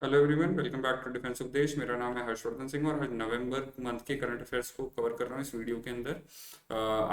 Hello everyone, welcome back to defence Updesh. मेरा नाम है हर्षवर्धन सिंह और आज नवंबर मंथ के करंट अफेयर्स को कवर कर रहा हूँ इस वीडियो के अंदर।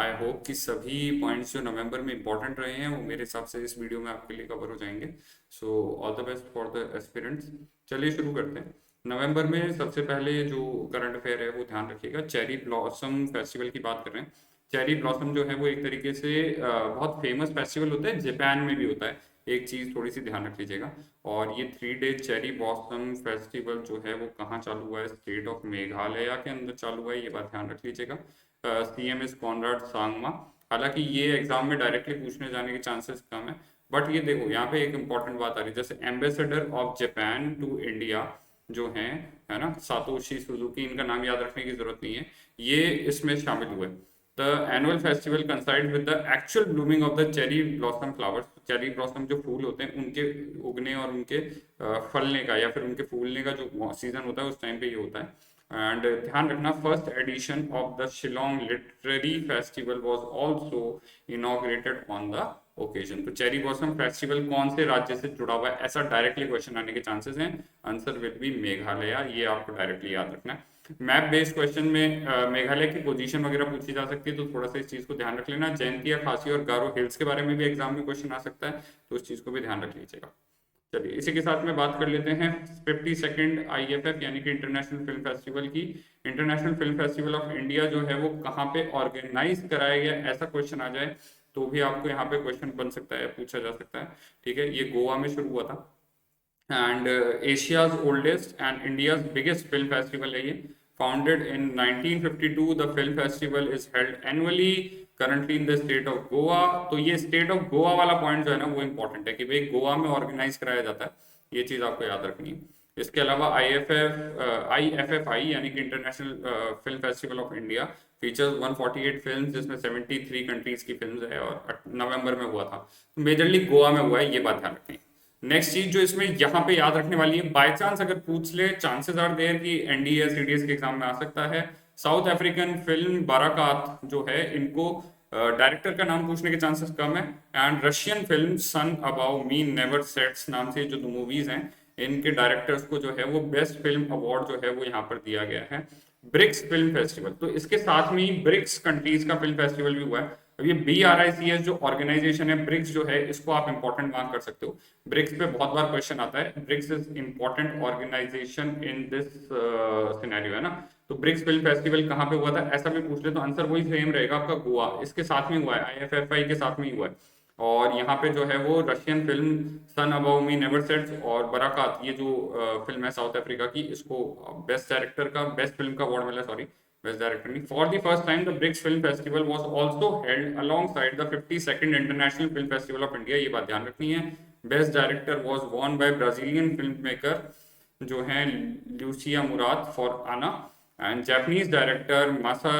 आई होप कि सभी पॉइंट्स जो नवंबर में इंपॉर्टेंट रहे हैं वो मेरे हिसाब से इस वीडियो में आपके लिए कवर हो जाएंगे। So all the best for the aspirants. चलिए शुरू करते हैं। नवंबर में सबसे पहले जो करंट अफेयर है वो ध्यान रखिएगा, चेरी ब्लॉसम फेस्टिवल की बात कर रहे हैं। चेरी ब्लॉसम जो है वो एक तरीके से बहुत फेमस फेस्टिवल होता है, जापान में भी होता है। एक चीज़ थोड़ी सी ध्यान रख लीजिएगा। और ये 3 डे चेरी ब्लॉसम फेस्टिवल जो है वो कहाँ चालू हुआ है? स्टेट ऑफ मेघालय के अंदर चालू हुआ है, ये बात ध्यान रख लीजिएगा। CM is Conrad Sangma. हालांकि ये एग्जाम में डायरेक्टली पूछने जाने के चांसेस कम है, बट ये देखो यहाँ पे एक इंपॉर्टेंट बात आ रही है, जैसे ambassador of Japan to India जो है ना, सातोशी सुजुकी, इनका नाम याद रखने की जरूरत नहीं है, ये इसमें शामिल हुए। The annual festival coincides with the actual blooming of the cherry blossom flowers। Cherry blossom जो फूल होते हैं उनके उगने और उनके फलने का या फिर उनके फूलने का जो सीजन होता है उस टाइम पे ये होता है। एंड ध्यान रखना, first edition of the Shillong literary festival was also inaugurated on the occasion. तो चेरी ब्लॉसम फेस्टिवल कौन से राज्य से जुड़ा हुआ है, ऐसा डायरेक्टली क्वेश्चन आने के चांसेस हैं। आंसर विल बी मेघालय, ये आपको डायरेक्टली याद रखना है। मैप बेस्ड क्वेश्चन में मेघालय की पोजीशन वगैरह पूछी जा सकती है, तो थोड़ा सा इस चीज को ध्यान रख लेना। जयंतिया, खासी और गारो हिल्स के बारे में भी एग्जाम में क्वेश्चन आ सकता है, तो उस चीज को भी ध्यान रख लीजिएगा। चलिए इसी के साथ में बात कर लेते हैं 52nd IFF यानी कि इंटरनेशनल फिल्म फेस्टिवल की। International film festival of India जो है वो कहाँ पे ऑर्गेनाइज कराया गया, ऐसा क्वेश्चन आ जाए तो भी आपको यहाँ पे क्वेश्चन बन सकता है, पूछा जा सकता है। ठीक है, ये गोवा में शुरू हुआ था and Asia's oldest and India's biggest film festival है ये। Founded in 1952, the film festival is held annually currently in the state of Goa. तो ये स्टेट ऑफ गोवा वाला पॉइंट जो है ना वो इंपॉर्टेंट है कि भाई गोवा में ऑर्गेनाइज कराया जाता है, ये चीज आपको याद रखनी है। इसके अलावा IFFI यानी कि international film festival of India features 148 films, जिसमें 73 कंट्रीज की फिल्म्स है और नवंबर में हुआ था। मेजरली गोवा में हुआ है, ये बात ध्यान रखें। नेक्स्ट चीज जो इसमें यहाँ पे याद रखने वाली है, बाय चांस अगर पूछ ले, चांसेस आर देयर कि NDA CDS के एग्जाम में आ सकता है। साउथ अफ्रीकन फिल्म बाराकात जो है, इनको डायरेक्टर का नाम पूछने के चांसेस कम है। And Russian film sun above me never sets नाम से जो दो मूवीज हैं, इनके डायरेक्टर्स को जो है वो बेस्ट फिल्म अवार्ड जो है वो यहाँ पर दिया गया है। ब्रिक्स फिल्म फेस्टिवल, तो इसके साथ में ही ब्रिक्स कंट्रीज का फिल्म फेस्टिवल भी हुआ है। अब ये BRICS जो ऑर्गेनाइजेशन है, ब्रिक्स जो है, इसको आप इंपॉर्टेंट मार्क कर सकते हो। ब्रिक्स पे बहुत बार क्वेश्चन आता है, BRICS is important organization in this scenario, है ना। तो ब्रिक्स फिल्म फेस्टिवल कहाँ पे हुआ था, ऐसा भी पूछ ले तो आंसर वही सेम रहेगा आपका, गोवा। इसके साथ में हुआ है, IFFI के साथ में ही हुआ है। और यहाँ पे जो है वो Russian film sun above me never sets और बराकात, ये जो फिल्म है साउथ अफ्रीका की, इसको बेस्ट डायरेक्टर का, बेस्ट फिल्म का अवार्ड मिला, सॉरी बेस्ट डायरेक्टर नहीं। For the first time the BRICS film festival was also held alongside the 52nd international film festival of India, ये बात ध्यान रखनी है। Best director was won by Brazilian film maker जो है Lucia Murad for Anna. And Japanese director मासा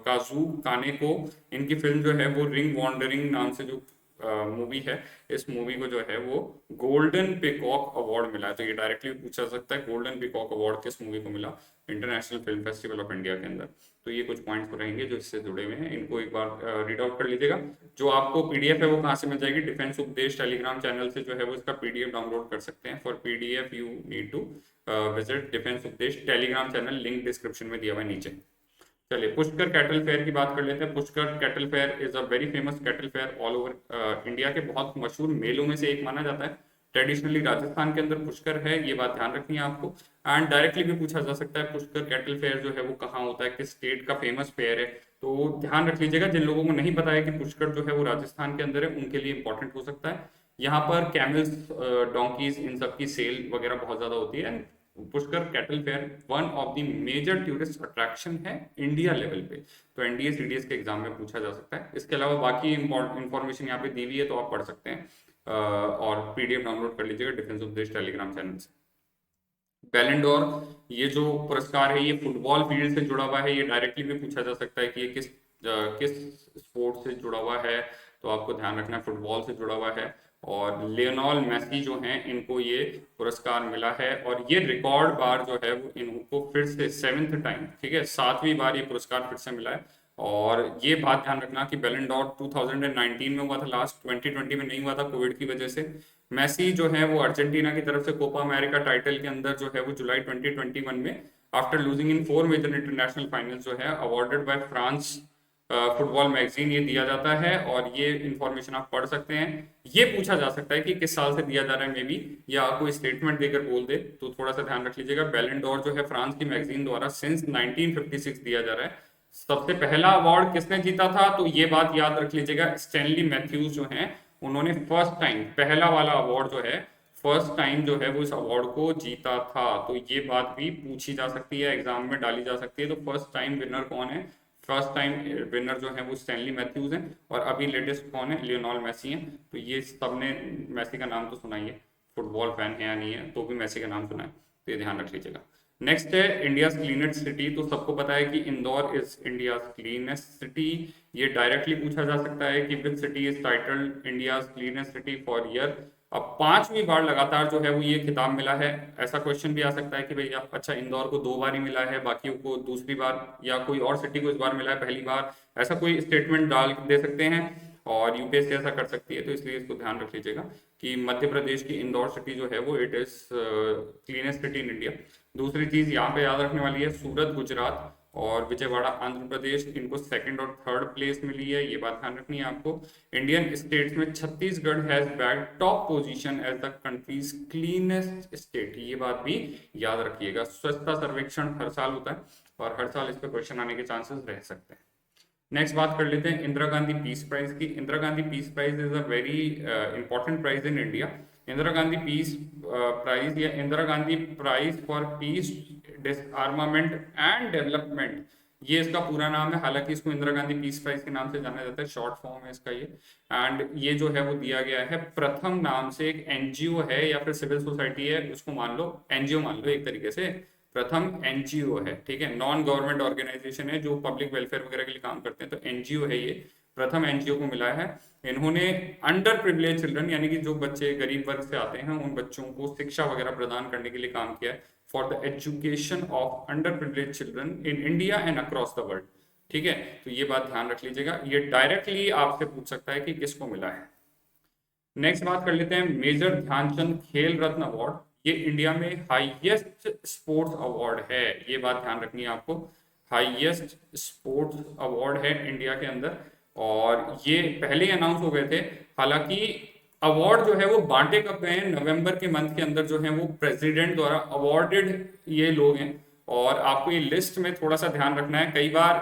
काजू Kaneko, इनकी फिल्म जो है वो रिंग वॉन्डरिंग नाम से जो मूवी है, इस मूवी को जो है वो गोल्डन पिकॉक अवार्ड मिला है। तो ये डायरेक्टली पूछा जा सकता है, गोल्डन पिकॉक अवार्ड किस मूवी को मिला international film festival of India के अंदर। तो ये कुछ पॉइंट्स रहेंगे जो इससे जुड़े हुए हैं, इनको एक बार रीड आउट कर लीजिएगा। जो आपको PDF है वो कहाँ से मिल जाएगी? डिफेंस उपदेश टेलीग्राम चैनल से जो है वो इसका PDF डाउनलोड कर सकते हैं। For PDF you need to visit defence Updesh Telegram channel, link description में दिया हुआ है नीचे। चलिए पुष्कर कैटल फेयर की बात कर लेते हैं। Pushkar cattle fair is a very famous cattle fair all over India के बहुत मशहूर मेलों में से एक माना जाता है। ट्रेडिशनली राजस्थान के अंदर पुष्कर है, ये बात ध्यान रखनी है आपको। एंड डायरेक्टली भी पूछा जा सकता है पुष्कर कैटल फेयर जो है वो कहाँ होता है, किस स्टेट का फेमस फेयर है। तो ध्यान रख लीजिएगा, जिन लोगों को नहीं पता है कि पुष्कर जो है वो राजस्थान के अंदर है, उनके लिए इंपॉर्टेंट हो सकता है। यहाँ पर कैमल्स, डोंकीज, इन सब की सेल वगैरह बहुत ज्यादा होती है। Pushkar cattle fair one of the major tourist attraction है इंडिया लेवल पे। तो NDA CDS के एग्जाम में पूछा जा सकता है। इसके अलावा बाकी इंफॉर्मेशन यहाँ पे दी हुई है, तो आप पढ़ सकते हैं और PDF डाउनलोड कर लीजिएगा डिफेंस उपदेश टेलीग्राम चैनल से। बैलेंडोर, ये जो पुरस्कार है ये फुटबॉल फील्ड से जुड़ा हुआ है, ये डायरेक्टली भी पूछा जा सकता है कि ये किस स्पोर्ट से जुड़ा हुआ है। तो आपको ध्यान रखना है फुटबॉल से जुड़ा हुआ है। और लियोनेल मेसी जो हैं, इनको ये पुरस्कार मिला है और ये रिकॉर्ड बार जो है वो इनको फिर से 7th टाइम, ठीक है, 7वीं बार ये पुरस्कार फिर से मिला है। और ये बात ध्यान रखना कि बैलन डॉर 2019 में हुआ था लास्ट, 2020 में नहीं हुआ था कोविड की वजह से। मेसी जो है वो अर्जेंटीना की तरफ से कोपा अमेरिका टाइटल के अंदर जो है वो जुलाई 2021 में after losing in 4 major international finals जो है awarded by France football magazine, ये दिया जाता है। और ये इंफॉर्मेशन आप पढ़ सकते हैं। ये पूछा जा सकता है कि किस साल से दिया जा रहा है मे बी, या कोई स्टेटमेंट देकर बोल दे, तो थोड़ा सा ध्यान रख लीजिएगा। बैलन डोर जो है फ्रांस की मैगजीन द्वारा सिंस 1956 दिया जा रहा है। सबसे पहला अवार्ड किसने जीता था, तो ये बात याद रख लीजिएगा, स्टैनली मैथ्यूज जो हैं उन्होंने फर्स्ट टाइम, पहला वाला अवार्ड जो है फर्स्ट टाइम जो है वो इस अवार्ड को जीता था। तो ये बात भी पूछी जा सकती है, एग्जाम में डाली जा सकती है। तो फर्स्ट टाइम विनर कौन है, फर्स्ट टाइम विनर जो है वो स्टैनली मैथ्यूज हैं। और अभी लेटेस्ट कौन है, लियोनेल मेसी हैं। तो ये सबने मेसी का नाम तो सुना ही है, फुटबॉल फैन है या नहीं है तो भी मेसी का नाम सुना है, तो ये ध्यान रख लीजिएगा। नेक्स्ट है इंडिया क्लीनेस्ट सिटी। तो सबको पता है कि Indore is India cleanest city. ये डायरेक्टली पूछा जा सकता है कि which city is titled India cleanest city for year. अब 5वीं बार लगातार जो है वो ये खिताब मिला है। ऐसा क्वेश्चन भी आ सकता है कि भैया अच्छा इंदौर को 2 बार ही मिला है, बाकियों को दूसरी बार, या कोई और सिटी को इस बार मिला है पहली बार, ऐसा कोई स्टेटमेंट डाल दे सकते हैं। और यूपीएससी ऐसा कर सकती है, तो इसलिए इसको ध्यान रख लीजिएगा कि मध्य प्रदेश की इंदौर सिटी जो है वो it is cleanest city in India. दूसरी चीज यहाँ पे याद रखने वाली है, सूरत गुजरात और विजयवाड़ा आंध्र प्रदेश, इनको सेकंड और थर्ड प्लेस मिली है, ये बात ध्यान रखनी है आपको। इंडियन स्टेट्स में Chhattisgarh has bag top position as the country's cleanest state, ये बात भी याद रखिएगा। स्वच्छता सर्वेक्षण हर साल होता है और हर साल इस पर क्वेश्चन आने के चांसेस रह सकते हैं। नेक्स्ट बात कर लेते हैं इंदिरा गांधी पीस प्राइज की। Indira Gandhi peace prize is a very important prize in India. Indira Gandhi peace prize या Indira Gandhi prize for peace, disarmament and development, ये इसका पूरा नाम है। हालांकि इसको इंदिरा गांधी पीस प्राइज के नाम से जाना जाता है, शॉर्ट फॉर्म है इसका ये। एंड ये जो है वो दिया गया है प्रथम नाम से, एक एनजीओ है या फिर सिविल सोसाइटी है, उसको मान लो एनजीओ मान लो एक तरीके से, प्रथम एनजीओ है, ठीक है, नॉन गवर्नमेंट ऑर्गेनाइजेशन है जो पब्लिक वेलफेयर वगैरह के लिए काम करते हैं, तो एनजीओ है ये, प्रथम एनजीओ को मिला है। इन्होंने अंडर प्रिविलेज चिल्ड्रन, यानी कि जो बच्चे गरीब वर्ग से आते हैं उन बच्चों को शिक्षा वगैरह प्रदान करने के लिए काम किया है, for the education of under privilege children in India and across the world, ठीक है। तो ये बात ध्यान रख लीजिएगा, ये डायरेक्टली आपसे पूछ सकता है कि किसको मिला है। नेक्स्ट बात कर लेते हैं मेजर ध्यानचंद खेल रत्न अवार्ड। ये इंडिया में हाईएस्ट स्पोर्ट्स अवार्ड है, ये बात ध्यान रखनी है आपको, हाईएस्ट स्पोर्ट्स अवार्ड है इंडिया के अंदर। और ये पहले ही अनाउंस हो गए थे। हालांकि अवार्ड जो है वो बांटे कब गए हैं, नवंबर के मंथ के अंदर जो है वो प्रेसिडेंट द्वारा अवार्डेड ये लोग हैं। और आपको ये लिस्ट में थोड़ा सा ध्यान रखना है, कई बार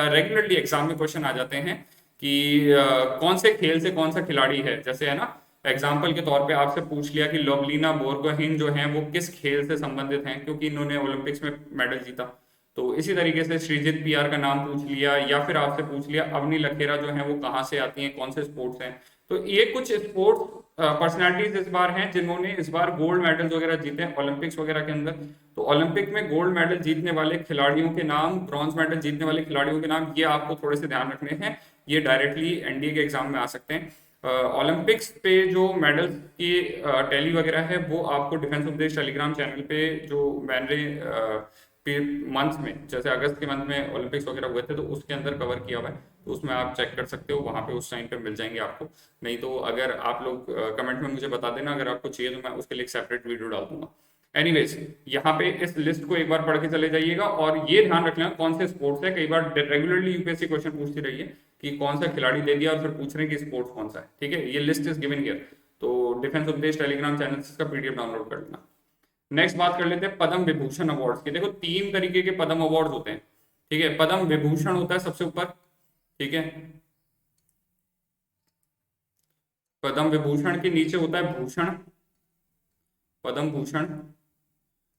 रेगुलरली एग्जाम में क्वेश्चन आ जाते हैं कि कौन से खेल से कौन सा खिलाड़ी है, जैसे है ना, एग्जाम्पल के तौर पे आपसे पूछ लिया कि लवलीना बोरगोहेन जो है वो किस खेल से संबंधित हैं, क्योंकि इन्होंने ओलंपिक्स में मेडल जीता। तो इसी तरीके से श्रीजित पीआर का नाम पूछ लिया, या फिर आपसे पूछ लिया अवनी लखेरा जो है वो कहाँ से आती हैं, कौन से स्पोर्ट्स हैं। तो ये कुछ स्पोर्ट्स पर्सनालिटीज इस बार हैं जिन्होंने इस बार गोल्ड मेडल्स वगैरह जीते हैं ओलंपिक्स वगैरह के अंदर। तो ओलंपिक में गोल्ड मेडल जीतने वाले खिलाड़ियों के नाम, ब्रॉन्ज मेडल जीतने वाले खिलाड़ियों के नाम, ये आपको थोड़े से ध्यान रखने हैं, ये डायरेक्टली एनडीए के एग्जाम में आ सकते हैं। ओलंपिक्स पे जो मेडल्स की टैली वगैरह है वो आपको डिफेंस उपदेश टेलीग्राम चैनल पे जो मैंने मंथ में, जैसे अगस्त के मंथ में ओलंपिक्स वगैरह हुए थे तो उसके अंदर कवर किया हुआ है, तो उसमें आप चेक कर सकते हो, वहां पे उस टाइम पे मिल जाएंगे आपको। नहीं तो अगर आप लोग कमेंट में मुझे बता देना, अगर आपको चाहिए तो मैं उसके लिए एक सेपरेट वीडियो डाल दूंगा। एनीवेज, यहाँ पे इस लिस्ट को एक बार पढ़ के चले जाइएगा और ये ध्यान रख लेना कौन से स्पोर्ट्स है। कई बार रेगुलरली यूपीएससी क्वेश्चन पूछती रही है कि कौन सा खिलाड़ी दे दिया और फिर पूछ रहे हैं कि स्पोर्ट्स कौन सा है, ठीक है। ये लिस्ट इज गिवन हियर, तो डिफेंस उपदेश टेलीग्राम चैनल से इसका पीडीएफ डाउनलोड कर लेना। नेक्स्ट बात कर लेते हैं पद्म विभूषण अवार्ड्स की। देखो 3 तरीके के पद्म अवार्ड होते हैं, ठीक है। पद्म विभूषण होता है सबसे ऊपर, ठीक है, पद्म विभूषण के नीचे होता है भूषण, पद्म भूषण,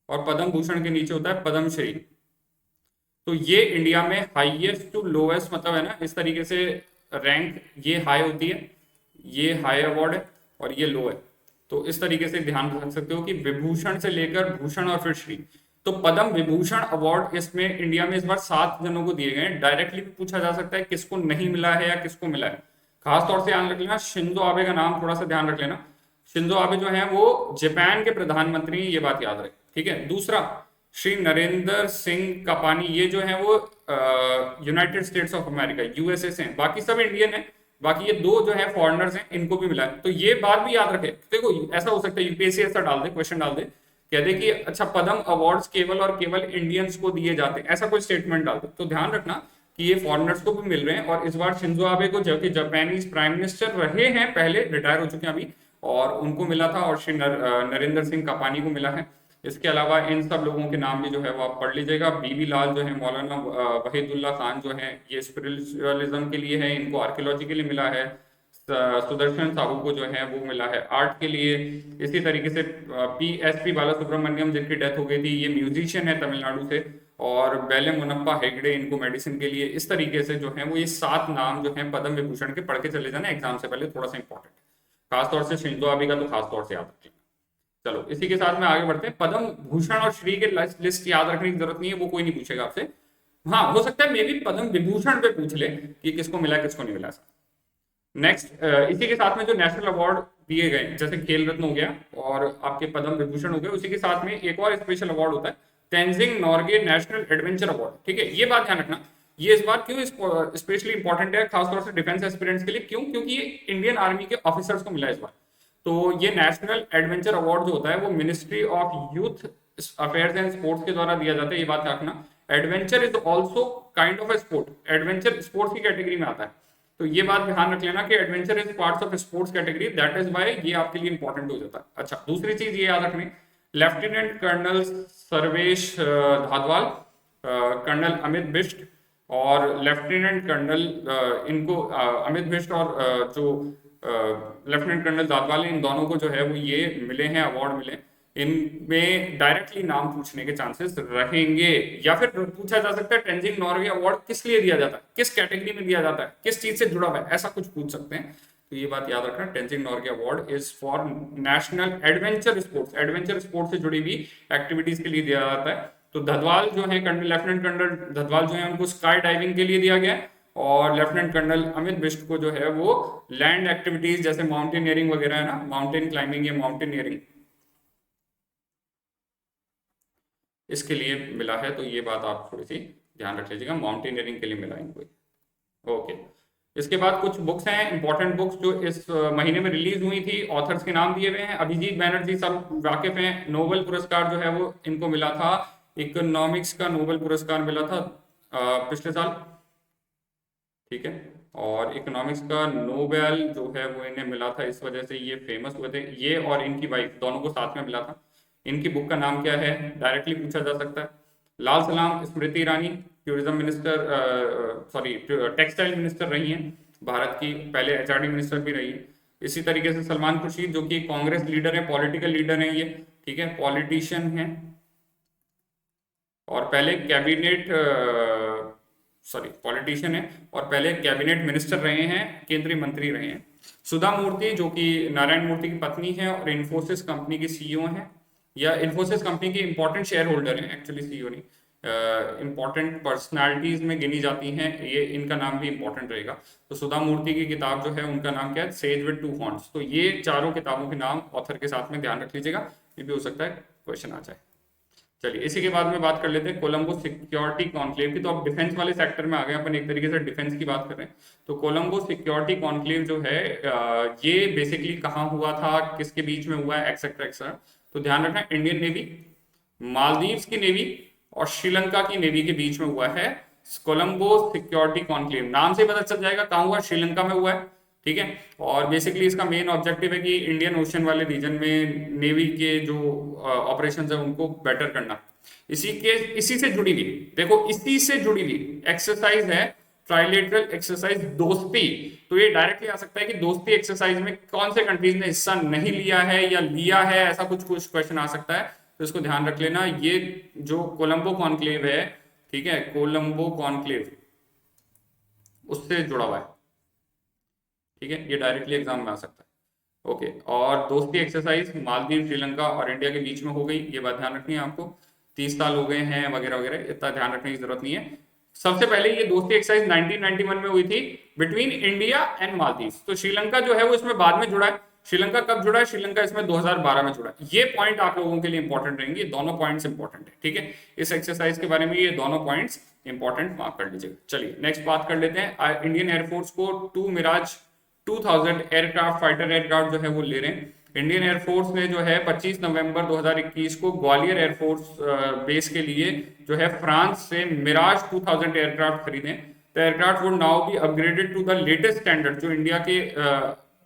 और पद्म भूषण के नीचे होता है पद्मश्री। तो ये इंडिया में हाईएस्ट टू लोएस्ट, मतलब है ना, इस तरीके से रैंक, ये हाई होती है, ये हाई अवार्ड है और ये लो है। तो इस तरीके से ध्यान रख सकते हो कि विभूषण से लेकर भूषण और फिर श्री। तो पद्म विभूषण अवार्ड इसमें इंडिया में इस बार 7 जनों को दिए गए हैं। डायरेक्टली पूछा जा सकता है किसको नहीं मिला है या किसको मिला है। खास तौर से ध्यान रख लेना, शिंजो आबे का नाम थोड़ा सा ध्यान रख लेना। शिंजो आबे जो है वो जापान के प्रधानमंत्री, ये बात याद रहे, ठीक है। दूसरा, श्री नरेंद्र सिंह कापानी, ये जो है वो United states of America USA से हैं, बाकी सब इंडियन है। बाकी ये दो जो है फॉरेनर्स हैं, इनको भी मिला है। तो ये बात भी याद रखे। देखो ऐसा हो सकता है यूपीएससी ऐसा डाल दे, क्वेश्चन डाल दे, कह दे कि अच्छा पद्म अवार्ड्स केवल और केवल इंडियंस को दिए जाते हैं, ऐसा कोई स्टेटमेंट डाल दे। तो ध्यान रखना कि ये फॉरेनर्स को भी मिल रहे हैं। और इस बार शिंजो आबे को, जो कि जापानीज प्राइम मिनिस्टर रहे हैं पहले, रिटायर हो चुके हैं अभी, और उनको मिला था, और श्री नरेंद्र सिंह कापानी को मिला है। इसके अलावा इन सब लोगों के नाम भी जो है वो आप पढ़ लीजिएगा। बीबी लाल जो है, मौलाना वहीदुल्ला खान जो है, ये स्पिरिचुअलिज्म के लिए है, इनको आर्कियोलॉजी के लिए मिला है। सुदर्शन साहू को जो है वो मिला है आर्ट के लिए। इसी तरीके से PSP बाला सुब्रमण्यम, जिनकी डेथ हो गई थी, ये म्यूजिशियन है तमिलनाडु से। और बेले मुनप्पा हेगड़े, इनको मेडिसिन के लिए। इस तरीके से जो है वो ये 7 नाम जो है पद्म विभूषण के, पढ़ के चले जाना एग्जाम से पहले, थोड़ा सा इंपॉर्टेंट है। खासतौर से शिंजो आबे का तो खासतौर से याद रखिएगा। चलो इसी के साथ में आगे बढ़ते हैं। पद्म भूषण और श्री के लिस्ट याद रखने की जरूरत नहीं है, वो कोई नहीं पूछेगा आपसे। हाँ, हो सकता है मे भी पद्म विभूषण पे पूछ ले कि किसको मिला किसको नहीं मिला। नेक्स्ट, इसी के साथ में जो नेशनल अवार्ड दिए गए, जैसे खेल रत्न हो गया और आपके पद्म विभूषण हो गए, उसी के साथ में एक और स्पेशल अवार्ड होता है, Tenzing Norgay national adventure award. ठीक है, ये बात ध्यान रखना। ये इस बार क्यों स्पेशली इंपॉर्टेंट है, खासतौर से डिफेंस एस्पिरेंट्स के लिए। क्यों? क्योंकि ये इंडियन आर्मी के ऑफिसर्स को मिला है इस बार। तो ये नेशनल एडवेंचर अवार्ड जो होता है वो ministry of youth affairs and sports के द्वारा दिया जाता है। ये बात रखना। Adventure is also kind of a sport. Adventure sports की कैटेगरी में आता है। तो ये बात ध्यान रख लेना कि adventure is parts of sports category, that is why ये आपके लिए इंपॉर्टेंट हो जाता है। अच्छा, दूसरी चीज ये याद रखनी, lieutenant colonel Sarvesh Dhadwal, colonel Amit Bisht और लेफ्टिनेंट कर्नल इनको अमित बिष्ट और जो लेफ्टिनेंट कर्नल दादवाल, इन दोनों को जो है वो ये मिले हैं, अवार्ड मिले। इनमें डायरेक्टली नाम पूछने के चांसेस रहेंगे, या फिर पूछा जा सकता है तेंजिंग नॉर्गे अवार्ड किस लिए दिया जाता है, किस कैटेगरी में दिया जाता है, किस चीज से जुड़ा हुआ है, ऐसा कुछ पूछ सकते हैं। तो ये बात याद रखना, Tenzing Norgay award is for national adventure sports, adventure sports से जुड़ी हुई एक्टिविटीज के लिए दिया जाता है। तो धदवाल जो है, लेफ्टिनेंट कर्नल धदवाल जो है, उनको स्काई डाइविंग के लिए दिया गया है। और लेफ्टिनेंट कर्नल अमित बिष्ट को जो है वो लैंड एक्टिविटीज जैसे माउंटेनियरिंग वगैरह है ना, माउंटेन क्लाइंबिंग या माउंटेनियरिंग, इसके लिए मिला है। तो ये बात आप थोड़ी सी ध्यान रख लीजिएगा, माउंटेनियरिंग के लिए मिला इनको। ओके, इसके बाद कुछ बुक्स हैं, इंपॉर्टेंट बुक्स जो इस महीने में रिलीज हुई थी। ऑथर्स के नाम दिए हुए हैं। अभिजीत बैनर्जी सब वाकिफ हैं। नोबेल पुरस्कार जो है वो इनको मिला था, इकोनॉमिक्स का नोबेल पुरस्कार मिला था पिछले साल। ठीक है, और इकोनॉमिक्स का नोबेल जो है वो इन्हें मिला था, इस वजह से ये फेमस हुए थे। ये और इनकी वाइफ दोनों को साथ में मिला था। इनकी बुक का नाम क्या है, डायरेक्टली पूछा जा सकता है। लाल सलाम Smriti Irani tourism minister, sorry textile minister रही हैं भारत की, पहले HRD मिनिस्टर भी रही है। इसी तरीके से सलमान खुर्शीद जो कि कांग्रेस लीडर है, पॉलिटिकल लीडर है ये, ठीक है, पॉलिटिशियन है, और पहले कैबिनेट पॉलिटिशियन है और पहले कैबिनेट मिनिस्टर रहे हैं, केंद्रीय मंत्री रहे हैं। सुधा मूर्ति जो कि नारायण मूर्ति की पत्नी है और इन्फोसिस कंपनी की CEO है, या इन्फोसिस कंपनी की इंपॉर्टेंट शेयर होल्डर है, एक्चुअली CEO नहीं, इंपॉर्टेंट पर्सनालिटीज में गिनी जाती हैं। ये इनका नाम भी इंपॉर्टेंट रहेगा। तो सुधा मूर्ति की किताब जो है उनका नाम क्या है, सेज विद 2 फॉन्ट्स। तो ये चारों किताबों के नाम ऑथर के साथ में ध्यान रख लीजिएगा, ये भी हो सकता है क्वेश्चन आ जाए। चलिए इसी के बाद में बात कर लेते हैं कोलंबो सिक्योरिटी कॉन्क्लेव की। तो अब डिफेंस वाले सेक्टर में आ गए अपन, एक तरीके से डिफेंस की बात कर रहे हैं। तो कोलंबो सिक्योरिटी कॉन्क्लेव जो है ये बेसिकली कहाँ हुआ था, किसके बीच में हुआ है, एक्सेट्रा एक्सेट्रा। तो ध्यान रखना, इंडियन नेवी, मालदीव्स की नेवी और श्रीलंका की नेवी के बीच में हुआ है कोलंबो सिक्योरिटी कॉन्क्लेव। नाम से पता चल जाएगा कहाँ हुआ, श्रीलंका में हुआ है। ठीक है, और बेसिकली इसका मेन ऑब्जेक्टिव है कि इंडियन ओशन वाले रीजन में नेवी के जो ऑपरेशंस है उनको बेटर करना। इसी से जुड़ी हुई, देखो इसी से जुड़ी हुई एक्सरसाइज है ट्राइलेटरल एक्सरसाइज दोस्ती। तो ये डायरेक्टली आ सकता है कि दोस्ती एक्सरसाइज में कौन से कंट्रीज ने हिस्सा नहीं लिया है या लिया है, ऐसा कुछ क्वेश्चन आ सकता है। तो इसको ध्यान रख लेना। ये जो कोलंबो कॉन्क्लेव है, ठीक है, कोलंबो कॉन्क्लेव उससे जुड़ा हुआ है। ठीक है, ये डायरेक्टली एग्जाम में आ सकता है। ओके, और दोस्ती एक्सरसाइज मालदीव, श्रीलंका और इंडिया के बीच में हो गई, ये बात ध्यान रखनी है आपको। 30 साल हो गए हैं वगैरह वगैरह, इतना ध्यान रखने की जरूरत नहीं है। सबसे पहले ये दोस्ती एक्सरसाइज 1991 में हुई थी बिटवीन इंडिया एंड मालदीव। तो श्रीलंका जो है वो इसमें बाद में जुड़ा है, श्रीलंका कब जुड़ा है? श्रीलंका इसमें 2012 में जुड़ा है। ये पॉइंट आप लोगों के लिए इंपॉर्टेंट रहेंगे, दोनों पॉइंट्स इंपॉर्टेंट है, ठीक है। इस एक्सरसाइज के बारे में ये दोनों पॉइंट्स इंपॉर्टेंट मार्क कर लीजिएगा। चलिए नेक्स्ट बात कर लेते हैं। इंडियन एयरफोर्स को 2 मिराज 2000 एयरक्राफ्ट, फाइटर एयरक्राफ्ट जो है वो ले रहे हैं। इंडियन एयरफोर्स ने जो है 25 नवंबर 2021 को ग्वालियर एयरफोर्स बेस के लिए जो है फ्रांस से मिराज 2000 एयरक्राफ्ट खरीदे। The aircraft would now be upgraded to the latest standard, जो इंडिया के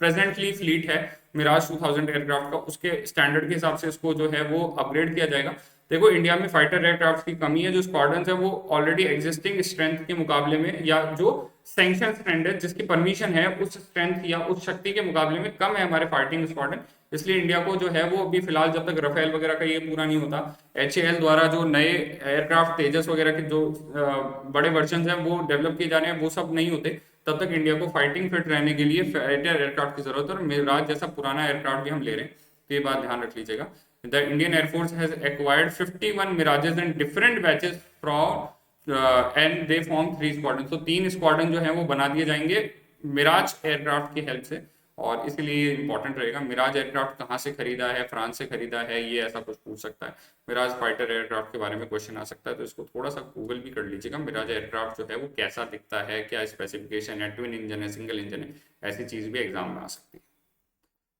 प्रेजेंटली फ्लीट है मिराज 2000 एयरक्राफ्ट का, उसके स्टैंडर्ड के हिसाब से इसको जो है वो अपग्रेड किया जाएगा। देखो इंडिया में फाइटर एयरक्राफ्ट की कमी है, जो स्क्वाड्रन है वो ऑलरेडी एग्जिस्टिंग स्ट्रेंथ के मुकाबले में, या जो सैंक्शन स्ट्रेंथ है जिसकी परमिशन है उस स्ट्रेंथ या उस शक्ति के मुकाबले में कम है हमारे फाइटिंग स्क्वाड्रन। इसलिए इंडिया को जो है वो अभी फिलहाल जब तक रफेल वगैरह का ये पूरा नहीं होता, HAL द्वारा जो नए एयरक्राफ्ट तेजस वगैरह के जो बड़े वर्जन हैं वो डेवलप किए जा रहे हैं, वो सब नहीं होते तब तक इंडिया को फाइटिंग फिट रहने के लिए फाइटर एयरक्राफ्ट की जरूरत है। और मिराज जैसा पुराना एयरक्राफ्ट भी हम ले रहे हैं, तो ये बात ध्यान रख लीजिएगा। The Indian Air Force has acquired 51 Mirages in different batches from and they form 3 squadrons. तो 3 स्क्वाड्रन जो है वो बना दिए जाएंगे मिराज एयरक्राफ्ट की हेल्प से। और इसलिए इंपॉर्टेंट रहेगा, मिराज एयरक्राफ्ट कहाँ से खरीदा है, फ्रांस से खरीदा है, ये ऐसा कुछ पूछ सकता है। मिराज फाइटर एयरक्राफ्ट के बारे में क्वेश्चन आ सकता है, तो इसको थोड़ा सा गूगल भी कर लीजिएगा। मिराज एयरक्राफ्ट जो है वो कैसा दिखता है, क्या स्पेसिफिकेशन है, ट्विन इंजन है, सिंगल इंजन है, ऐसी चीज भी एग्जाम में आ सकती है।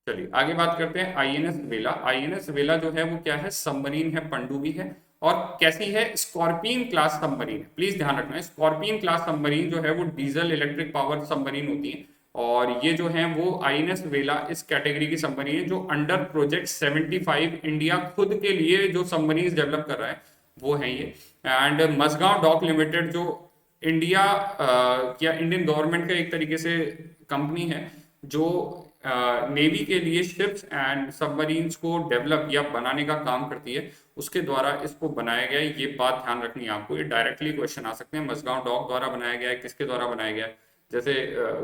चलिए आगे बात करते हैं INS वेला। INS वेला जो है वो क्या है? सबमरीन है, पनडुब्बी है, और कैसी है? स्कॉर्पियन क्लास सबमरीन है। प्लीज ध्यान रखना है, स्कॉर्पियन क्लास सबमरीन जो है वो डीजल इलेक्ट्रिक पावर सबमरीन होती है, और ये जो है वो INS वेला इस कैटेगरी की सबमरीन है जो अंडर प्रोजेक्ट 75 इंडिया खुद के लिए जो सबमरीन डेवलप कर रहा है वो है ये। एंड मझगांव डॉक लिमिटेड जो इंडिया या इंडियन गवर्नमेंट का एक तरीके से कंपनी है जो नेवी के लिए शिप्स एंड सबमरीन्स को डेवलप या बनाने का काम करती है, उसके द्वारा इसको बनाया गया है। ये बात ध्यान रखनी है आपको, ये डायरेक्टली क्वेश्चन आ सकते हैं। मझगांव डॉक द्वारा बनाया गया है, किसके द्वारा बनाया गया है? जैसे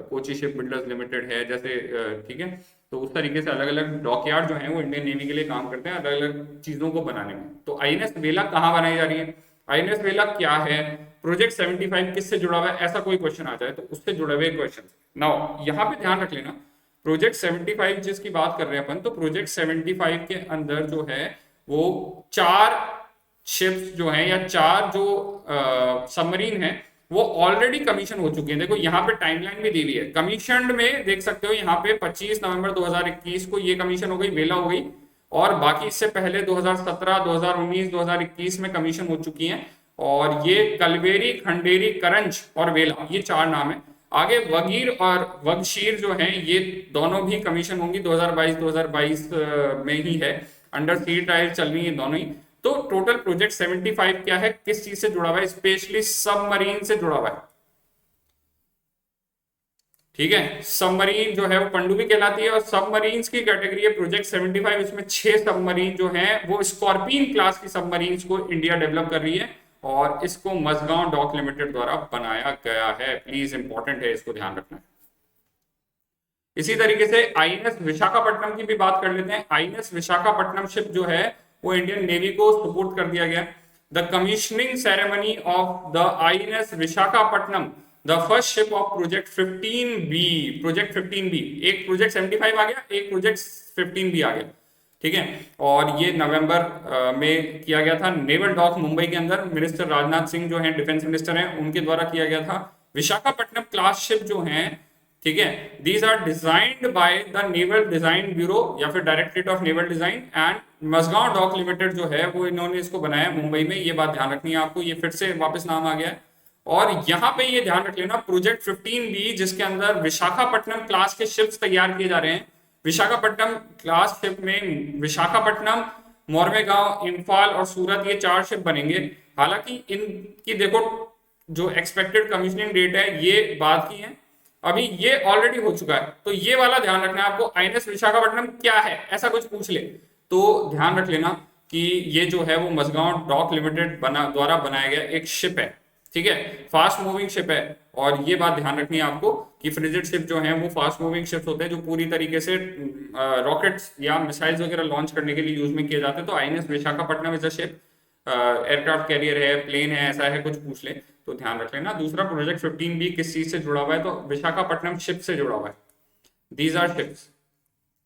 कोची शिप बिल्डर्स लिमिटेड है, जैसे ठीक है, तो उस तरीके से अलग अलग डॉकयार्ड जो है वो इंडियन नेवी के लिए काम करते हैं अलग अलग चीजों को बनाने में। तो INS वेला कहाँ बनाई जा रही है? INS वेला क्या है? प्रोजेक्ट 75 किससे जुड़ा हुआ है? ऐसा कोई क्वेश्चन आ जाए तो उससे जुड़े हुए क्वेश्चन। नाउ यहाँ पे ध्यान रख लेना, प्रोजेक्ट 75 जिसकी बात कर रहे हैं अपन, तो प्रोजेक्ट 75 के अंदर जो है वो 4 शिप्स जो हैं या 4 जो सबमरीन है वो ऑलरेडी कमीशन हो चुके हैं। देखो यहाँ पे टाइमलाइन भी दी हुई है, कमीशन में देख सकते हो यहाँ पे 25 नवंबर 2021 को ये कमीशन हो गई, वेला हो गई, और बाकी इससे पहले 2017, 2019, 2021 में कमीशन हो चुकी हैं। और ये कलवेरी, खंडेरी, करंज और वेला, ये 4 नाम है। आगे वगीर और वगशीर जो हैं ये दोनों भी कमीशन होंगी 2022 में ही है, अंडर सी ट्रायल चल रही है दोनों ही। तो टोटल प्रोजेक्ट 75 क्या है, किस चीज से जुड़ा हुआ है? स्पेशली सबमरीन से जुड़ा हुआ है, ठीक है। सबमरीन जो है वो पनडुब्बी कहलाती है, और सबमरीन्स की कैटेगरी है प्रोजेक्ट 75। इसमें 6 सबमरीन जो हैं वो स्कॉर्पियन क्लास की सबमरीन्स को इंडिया डेवलप कर रही है, और इसको मझगांव डॉक लिमिटेड द्वारा बनाया गया है। प्लीज इंपॉर्टेंट है, इसको ध्यान रखना है। इसी तरीके से INS विशाखापट्टनम की भी बात कर लेते हैं। INS विशाखापट्टनम शिप जो है वो इंडियन नेवी को सुपुर्द कर दिया गया। The commissioning ceremony of the INS Visakhapatnam, the first ship of project 15B, project 15B, एक प्रोजेक्ट 75 आ गया, एक प्रोजेक्ट 15B आ गया, ठीक है। और ये नवंबर में किया गया था नेवल डॉक मुंबई के अंदर, मिनिस्टर राजनाथ सिंह जो हैं डिफेंस मिनिस्टर हैं उनके द्वारा किया गया था। विशाखापट्टनम क्लास शिप जो हैं, ठीक है, these are designed by the naval design bureau या फिर directorate of naval design, and Mazagon dock limited जो है वो इन्होंने इसको बनाया मुंबई में। ये बात ध्यान रखनी है आपको, ये फिर से वापस नाम आ गया है। और यहाँ पे ये ध्यान रख लेना, प्रोजेक्ट 15B जिसके अंदर विशाखापट्टनम क्लास के शिप्स तैयार किए जा रहे हैं। विशाखापट्टनम क्लास शिप में विशाखापट्टनम, मोरवेगांव, इम्फाल और सूरत, ये 4 शिप बनेंगे। हालांकि इनकी देखो जो एक्सपेक्टेड कमीशनिंग डेट है ये बात की है, अभी ये ऑलरेडी हो चुका है। तो ये वाला ध्यान रखना है आपको, INS विशाखापट्टनम क्या है, ऐसा कुछ पूछ ले तो ध्यान रख लेना कि ये जो है वो मझगांव डॉक लिमिटेड द्वारा बनाया गया एक शिप है, ठीक है, फास्ट मूविंग शिप है। और ये बात ध्यान रखनी है आपको कि फ्रिगेट शिप जो है वो फास्ट मूविंग शिप्स होते हैं जो पूरी तरीके से रॉकेट्स या मिसाइल्स वगैरह लॉन्च करने के लिए यूज में किए जाते हैं। तो INS Visakhapatnam is a ship, aircraft carrier है, प्लेन है, ऐसा है कुछ पूछ ले तो ध्यान रख लेना। दूसरा प्रोजेक्ट 15B किस चीज से जुड़ा हुआ है, तो विशाखापट्टनम शिप से जुड़ा हुआ है। दीज आर शिप्स,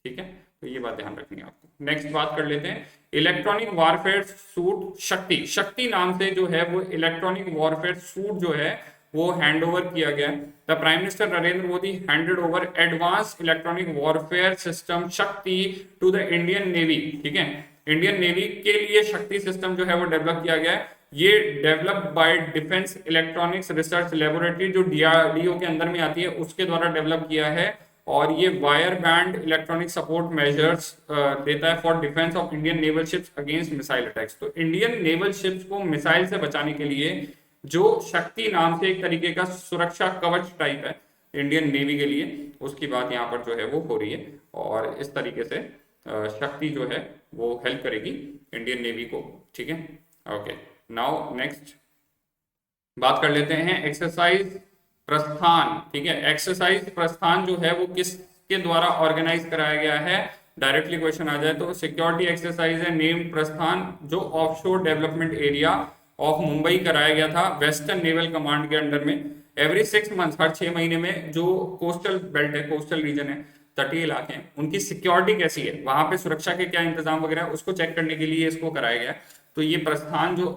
ठीक है, तो ये बात ध्यान रखनी है आपको। नेक्स्ट बात कर लेते हैं इलेक्ट्रॉनिक वॉरफेयर सूट शक्ति। शक्ति नाम से जो है वो इलेक्ट्रॉनिक वॉरफेयर सूट जो है वो हैंड ओवर किया गया। The prime minister Narendra Modi handed over advance electronic warfare system शक्ति टू द इंडियन नेवी। ठीक है, इंडियन नेवी के लिए शक्ति सिस्टम जो है वो डेवलप किया गया है। ये develop by defence electronics research laboratory जो डीआरडीओ के अंदर में आती है उसके द्वारा डेवलप किया है, और ये wire band electronic support measures देता है for defence of Indian naval ships against missile attacks. तो इंडियन नेवल शिप्स को मिसाइल से बचाने के लिए जो शक्ति नाम से एक तरीके का सुरक्षा कवच टाइप है इंडियन नेवी के लिए, उसकी बात यहाँ पर जो है वो हो रही है, और इस तरीके से शक्ति जो है वो हेल्प करेगी इंडियन नेवी को। ठीक है, ओके, नाउ नेक्स्ट बात कर लेते हैं एक्सरसाइज प्रस्थान। ठीक है, एक्सरसाइज प्रस्थान जो है वो किसके द्वारा ऑर्गेनाइज कराया गया है, डायरेक्टली क्वेश्चन आ जाए तो सिक्योरिटी एक्सरसाइज है नेम प्रस्थान, जो offshore development area of Mumbai कराया गया था वेस्टर्न नेवल कमांड के अंडर में। एवरी 6 मंथ, हर 6 महीने में जो कोस्टल बेल्ट है, कोस्टल रीजन है, तटीय इलाके हैं, उनकी सिक्योरिटी कैसी है, वहां पे सुरक्षा के क्या इंतजाम वगैरह उसको चेक करने के लिए इसको कराया गया। तो ये प्रस्थान जो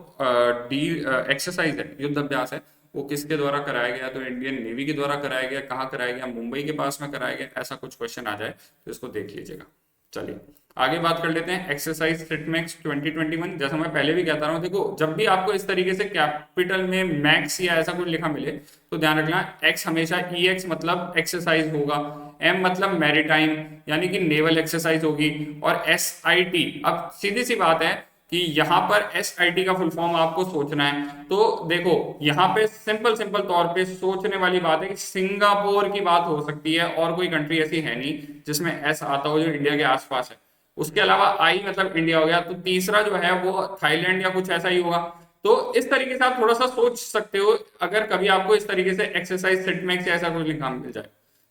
एक्सरसाइज है, युद्ध अभ्यास है, वो किसके द्वारा कराया गया, तो इंडियन नेवी के द्वारा कराया गया। कहाँ कराया गया, मुंबई के पास में कराया गया। ऐसा कुछ क्वेश्चन आ जाए तो इसको देख लीजिएगा। चलिए आगे बात कर लेते हैं एक्सरसाइज सिटमैक्स 2021। जैसा मैं पहले भी कहता रहा हूँ, देखो जब भी आपको इस तरीके से कैपिटल में मैक्स या ऐसा कुछ लिखा मिले तो ध्यान रखना एक्स हमेशा EX मतलब एक्सरसाइज होगा, M मतलब मैरीटाइम यानी कि नेवल एक्सरसाइज होगी, और SIT, अब सीधी सी बात है कि यहाँ पर SIT का फुल फॉर्म आपको सोचना है। तो देखो यहाँ पे सिंपल तौर पे सोचने वाली बात है कि सिंगापुर की बात हो सकती है, और कोई कंट्री ऐसी है नहीं जिसमें S आता हो जो इंडिया के आसपास है। उसके अलावा I मतलब इंडिया हो गया, तो तीसरा जो है वो थाईलैंड या कुछ ऐसा ही होगा। तो इस तरीके से आप थोड़ा सा सोच सकते हो अगर कभी आपको इस तरीके से एक्सरसाइज सिटमैक्स ऐसा कुछ लिखा मिल जाए।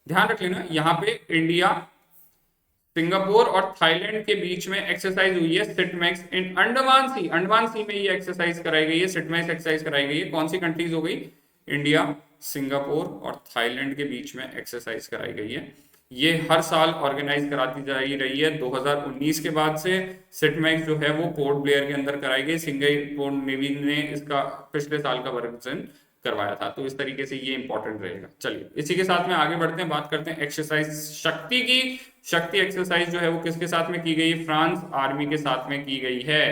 ध्यान रख लेना यहाँ पे इंडिया, सिंगापुर और थाईलैंड के बीच में एक्सरसाइज हुई है सिटमैक्स इन अंडमान सी। अंडमान सी में ये एक्सरसाइज कराई गई है, सिटमैक्स एक्सरसाइज कराई गई है। कौन सी कंट्रीज हो गई, इंडिया, सिंगापुर और थाईलैंड के बीच में एक्सरसाइज कराई गई है। ये हर साल ऑर्गेनाइज कराती जा रही है। 2019 के बाद से सिटमैक्स जो है वो पोर्ट ब्लेयर के अंदर कराई गई। सिंगापुर नेवी ने इसका पिछले साल का वर्जन करवाया था। तो इस तरीके से ये इंपॉर्टेंट रहेगा। चलिए इसी के साथ में आगे बढ़ते हैं, बात करते हैं एक्सरसाइज शक्ति की। शक्ति एक्सरसाइज जो है वो किसके साथ में की गई, फ्रांस आर्मी के साथ में की गई है।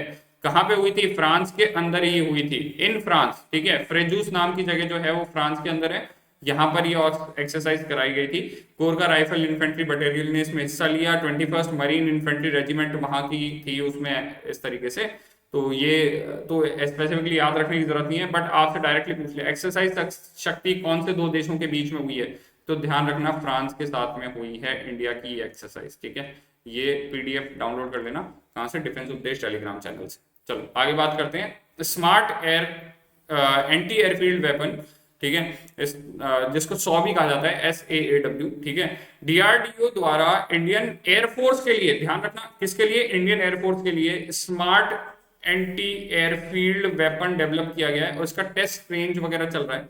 कहां पे हुई थी, फ्रांस के अंदर ही हुई थी, इन फ्रांस। ठीक है, फ्रेजूस नाम की जगह जो है वो फ्रांस के अंदर है, यहाँ पर ये एक्सरसाइज कराई गई थी। कोरका राइफल इन्फेंट्री बटालियन ने इसमें हिस्सा लिया। 21st मरीन इन्फेंट्री रेजिमेंट वहां की थी उसमें, इस तरीके से। तो ये तो स्पेसिफिकली याद रखने की जरूरत नहीं है, बट आपसे डायरेक्टली पूछ लिया एक्सरसाइज शक्ति कौन से दो देशों के बीच में हुई है, तो ध्यान रखना फ्रांस के साथ में हुई है इंडिया की एक्सरसाइज। ठीक है, ये PDF डाउनलोड कर लेना, कहाँ से, डिफेंस उपदेश टेलीग्राम चैनल से। चलो आगे बात करते हैं स्मार्ट एंटी एयरफील्ड वेपन। ठीक है, जिसको SAW भी कहा जाता है, SAAW। ठीक है, DRDO द्वारा इंडियन एयरफोर्स के लिए, ध्यान रखना किसके लिए, इंडियन एयरफोर्स के लिए smart anti airfield weapon develop किया गया है, और इसका टेस्ट रेंज वगैरह चल रहा है।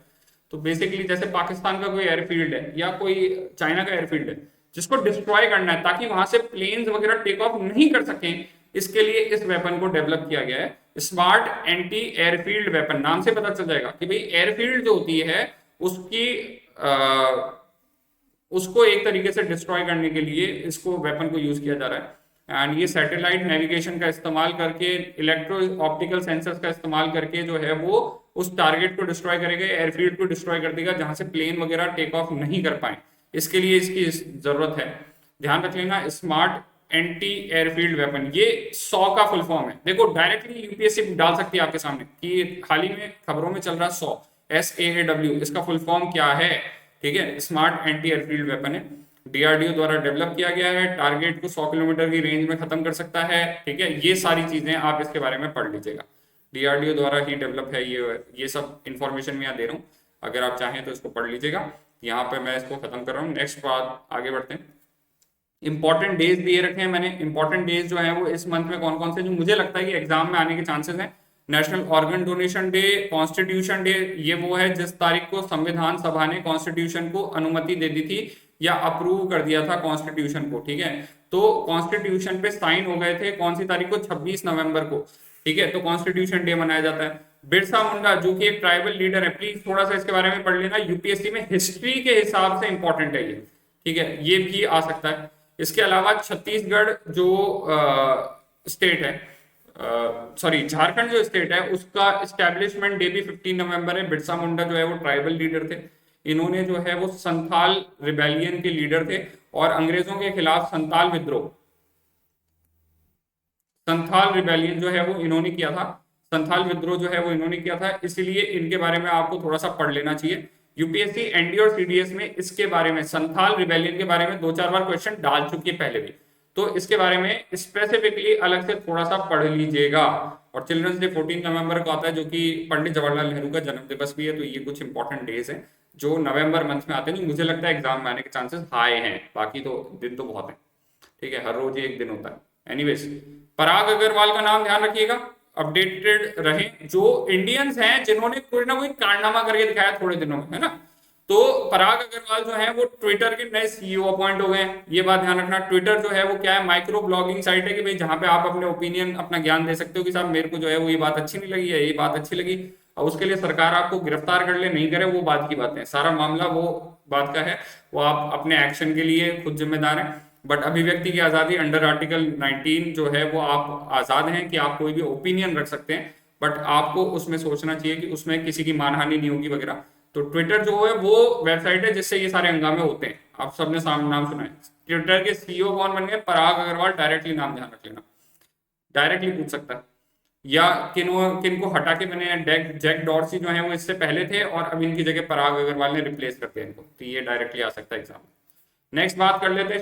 तो बेसिकली जैसे पाकिस्तान का कोई एयरफील्ड है या कोई चाइना का एयरफील्ड है जिसको डिस्ट्रॉय करना है ताकि वहां से प्लेन्स वगैरह टेक ऑफ नहीं कर सकें, इसके लिए इस वेपन को डेवलप किया गया है स्मार्ट एंटी एयरफील्ड वेपन। नाम से पता चल जाएगा कि भाई एयरफील्ड जो होती है उसकी उसको एक तरीके से डिस्ट्रॉय करने के लिए इसको वेपन को यूज किया जा रहा है। एंड ये सैटेलाइट नेविगेशन का इस्तेमाल करके, इलेक्ट्रो ऑप्टिकल सेंसर्स का इस्तेमाल करके जो है वो उस टारगेट को डिस्ट्रॉय करेगा, एयरफील्ड को डिस्ट्रॉय कर देगा जहां से प्लेन वगैरह टेक ऑफ नहीं कर पाए। इसके लिए इसकी जरूरत है, ध्यान रख लेना। स्मार्ट एंटी एयरफील्ड वेपन, ये 100 का फुल फॉर्म है। देखो डायरेक्टली UPSC डाल सकती है आपके सामने कि हाल ही में खबरों में चल रहा 100 SAAW, इसका फुल फॉर्म क्या है। ठीक है, स्मार्ट एंटी एयरफील्ड वेपन है, DRDO द्वारा डेवलप किया गया है, टारगेट को 100 किलोमीटर की रेंज में खत्म कर सकता है। ठीक है, ये सारी चीजें आप इसके बारे में पढ़ लीजिएगा, DRDO द्वारा ही डेवलप है। ये सब इंफॉर्मेशन मैं यहाँ दे रहा हूँ, अगर आप चाहें तो इसको पढ़ लीजिएगा। यहाँ पे मैं इसको खत्म कर रहा हूँ। नेक्स्ट बात आगे बढ़ते हैं। इंपॉर्टेंट डेज दिए रखे हैं मैंने। इंपॉर्टेंट डेज जो है वो इस मंथ में कौन कौन से जो मुझे लगता है कि एग्जाम में आने के चांसेस हैं। National organ donation day, constitution day, ये वो है जिस तारीख को संविधान सभा ने कॉन्स्टिट्यूशन को अनुमति दे दी थी या अप्रूव कर दिया था कॉन्स्टिट्यूशन को, ठीक है। तो कॉन्स्टिट्यूशन पे साइन हो गए थे कौन सी तारीख को, 26 नवंबर को, ठीक है। तो कॉन्स्टिट्यूशन डे मनाया जाता है। बिरसा मुंडा जो कि एक ट्राइबल लीडर है, प्लीज थोड़ा सा इसके बारे में पढ़ लेना, यूपीएससी में हिस्ट्री के हिसाब से इंपॉर्टेंट है ये, ठीक है, ये भी आ सकता है। इसके अलावा छत्तीसगढ़ जो स्टेट है, सॉरी झारखंड जो स्टेट है, उसका स्टैब्लिशमेंट डे भी 15 नवंबर है। बिरसा मुंडा जो है वो ट्राइबल लीडर थे, इन्होंने जो है वो संथाल रिबेलियन के लीडर थे और अंग्रेजों के खिलाफ संथाल विद्रोह, संथाल रिबेलियन जो है वो इन्होंने किया था, संथाल विद्रोह जो है वो इन्होंने किया था, इसलिए इनके बारे में आपको थोड़ा सा पढ़ लेना चाहिए। यूपीएससी एनडी और सीडीएस में इसके बारे में, संथाल रिबेलियन के बारे में 2-4 बार क्वेश्चन डाल चुकी है पहले भी, तो इसके बारे में स्पेसिफिकली अलग से थोड़ा सा पढ़ लीजिएगा। और चिल्ड्रंस डे 14 नवंबर को आता है, जो कि पंडित जवाहरलाल नेहरू का जन्म दिवस भी है। तो ये कुछ इंपॉर्टेंट डेज हैं जो नवंबर मंथ में आते हैं, जो मुझे लगता है एग्जाम में आने के चांसेस हाई हैं, बाकी तो दिन तो बहुत है, ठीक है, हर रोज एक दिन होता है। एनीवेज, पराग अग्रवाल का नाम ध्यान रखिएगा, अपडेटेड रहे, जो इंडियंस हैं जिन्होंने कोई ना कोई कारनामा करके दिखाया थोड़े दिनों में, है ना। तो पराग अग्रवाल जो है वो ट्विटर के नए सीईओ अपॉइंट हो गए हैं, ये बात ध्यान रखना। ट्विटर जो है वो क्या है, माइक्रो ब्लॉगिंग साइट है कि भाई जहां पे आप अपने ओपिनियन, अपना ज्ञान दे सकते हो कि साहब मेरे को जो है वो ये बात अच्छी नहीं लगी है, ये बात अच्छी लगी, और उसके लिए सरकार आपको गिरफ्तार कर ले नहीं करे वो बात की बात है, सारा मामला वो बात का है, वो आप अपने एक्शन के लिए खुद जिम्मेदार हैं। बट अभिव्यक्ति की आजादी अंडर आर्टिकल 19 जो है वो आप आजाद हैं कि आप कोई भी ओपिनियन रख सकते हैं, बट आपको उसमें सोचना चाहिए कि उसमें किसी की मानहानि नहीं होगी वगैरह। तो ट्विटर जो है वो वेबसाइट है जिससे ये सारे हंगामे होते हैं, आप सबने नाम सुना है। ट्विटर के सीईओ कौन बन गए, पराग अग्रवाल, डायरेक्टली नाम ध्यान रख लेना, डायरेक्टली पूछ सकता है। या किनको हटा के मैंने जैक डॉर्सी जो है वो इससे पहले थे और अब इनकी जगह पराग अग्रवाल ने रिप्लेस कर दिया इनको, तो ये डायरेक्टली आ सकता है एग्जाम में। नेक्स्ट बात कर लेते हैं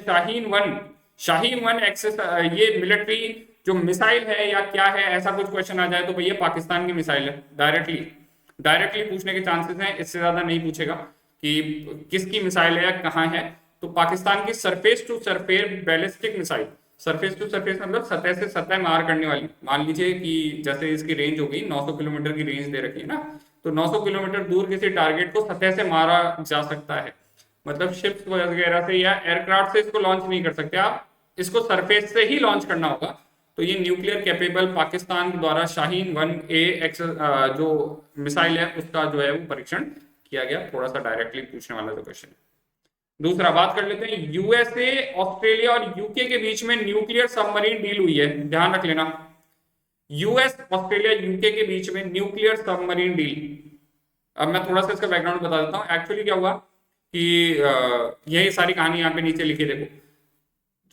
शाहीन 1 एक्सेस, ये मिलिट्री जो मिसाइल है या क्या है, ऐसा कुछ क्वेश्चन आ जाए तो भैया पाकिस्तान की मिसाइल है, डायरेक्टली पूछने के चांसेस हैं, इससे ज्यादा नहीं पूछेगा कि किसकी मिसाइल है या कहाँ है। तो पाकिस्तान की surface to surface ballistic missile, surface to surface मतलब सतह से सतह मार करने वाली, मान लीजिए कि जैसे इसकी रेंज हो गई 900 किलोमीटर की रेंज दे रखी है ना, तो 900 किलोमीटर दूर किसी टारगेट को सतह से मारा जा सकता है, मतलब शिप्स वगैरह से या एयरक्राफ्ट से इसको लॉन्च नहीं कर सकते आप, इसको सरफेस से ही लॉन्च करना होगा। तो ये न्यूक्लियर कैपेबल पाकिस्तान द्वारा शाहीन 1 जो मिसाइल है उसका जो है वो परीक्षण किया गया, थोड़ा सा डायरेक्टली पूछने वाला जो क्वेश्चन है। दूसरा बात कर लेते हैं, यूएसए ऑस्ट्रेलिया और यूके के बीच में न्यूक्लियर सबमरीन डील हुई है, ध्यान रख लेना, यूएस ऑस्ट्रेलिया यूके के बीच में न्यूक्लियर सबमरीन डील। अब मैं थोड़ा सा इसका बैकग्राउंड बता देता हूँ, एक्चुअली क्या हुआ कि यही सारी कहानी यहाँ पे नीचे लिखी, देखो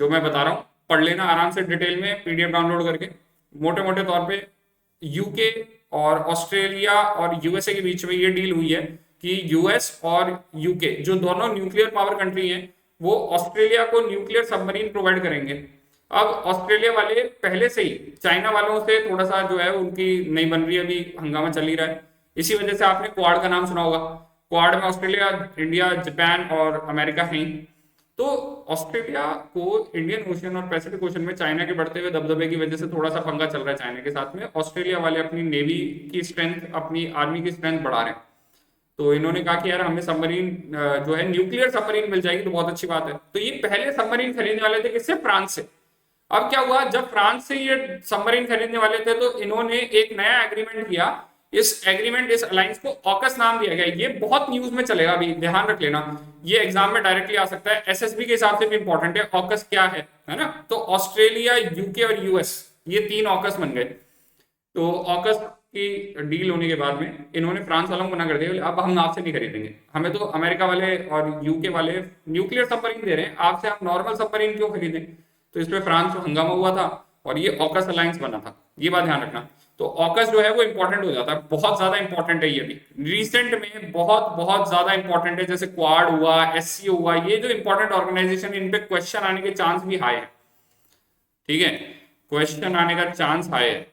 जो मैं बता रहा हूँ पढ़ लेना आराम से डिटेल में, पीडीएफ डाउनलोड करके। मोटे मोटे तौर पे यूके और ऑस्ट्रेलिया और यूएसए के बीच में ये डील हुई है कि यूएस और यूके जो दोनों न्यूक्लियर पावर कंट्री हैं वो ऑस्ट्रेलिया को न्यूक्लियर सबमरीन प्रोवाइड करेंगे। अब ऑस्ट्रेलिया वाले पहले से ही चाइना वालों से थोड़ा सा जो है उनकी नहीं बन रही है, अभी हंगामा चल ही रहा है, इसी वजह से आपने क्वाड का नाम सुना होगा। क्वाड में ऑस्ट्रेलिया, इंडिया, जापान और अमेरिका हैं। तो ऑस्ट्रेलिया को इंडियन ओशन और पैसिफिक ओशन में चाइना के बढ़ते हुए दबदबे की वजह से थोड़ा सा पंगा चल रहा है चाइना के साथ में। ऑस्ट्रेलिया वाले अपनी नेवी की स्ट्रेंथ, अपनी आर्मी की स्ट्रेंथ बढ़ा रहे हैं, तो इन्होंने कहा कि यार हमें सबमरीन जो है न्यूक्लियर सबमरीन मिल जाएगी तो बहुत अच्छी बात है। तो ये पहले सबमरीन खरीदने वाले थे किससे, फ्रांस से। अब क्या हुआ, जब फ्रांस से ये सबमरीन खरीदने वाले थे तो इन्होंने एक नया एग्रीमेंट किया, इस एग्रीमेंट, इस अलायंस को ऑकस नाम दिया गया। ये बहुत न्यूज में चलेगा, अभी ध्यान रख लेना, ये एग्जाम में डायरेक्टली आ सकता है, एसएसबी के हिसाब से भी इंपॉर्टेंट है। ऑकस क्या है ना, तो ऑस्ट्रेलिया, यूके और यूएस ये 3 ऑकस बन गए। तो ऑकस की डील होने के बाद में इन्होंने फ्रांस वालों को मना कर दिया, अब हम आपसे नहीं खरीदेंगे, हमें तो अमेरिका वाले और यूके वाले न्यूक्लियर सबमरीन दे रहे हैं, आपसे हम नॉर्मल सबमरीन क्यों खरीदें। तो इसमें फ्रांस को हंगामा हुआ था और ये ऑकस अलायंस बना था, ये बात ध्यान रखना। तो ऑकस जो है वो इंपॉर्टेंट हो जाता है, बहुत ज्यादा इंपॉर्टेंट है, ये भी रिसेंट में बहुत बहुत ज्यादा इंपॉर्टेंट है। जैसे क्वाड हुआ, एससीओ हुआ, ये जो इंपॉर्टेंट ऑर्गेनाइजेशन, इन पे क्वेश्चन आने के चांस भी हाई है, ठीक है, क्वेश्चन आने का चांस हाई है,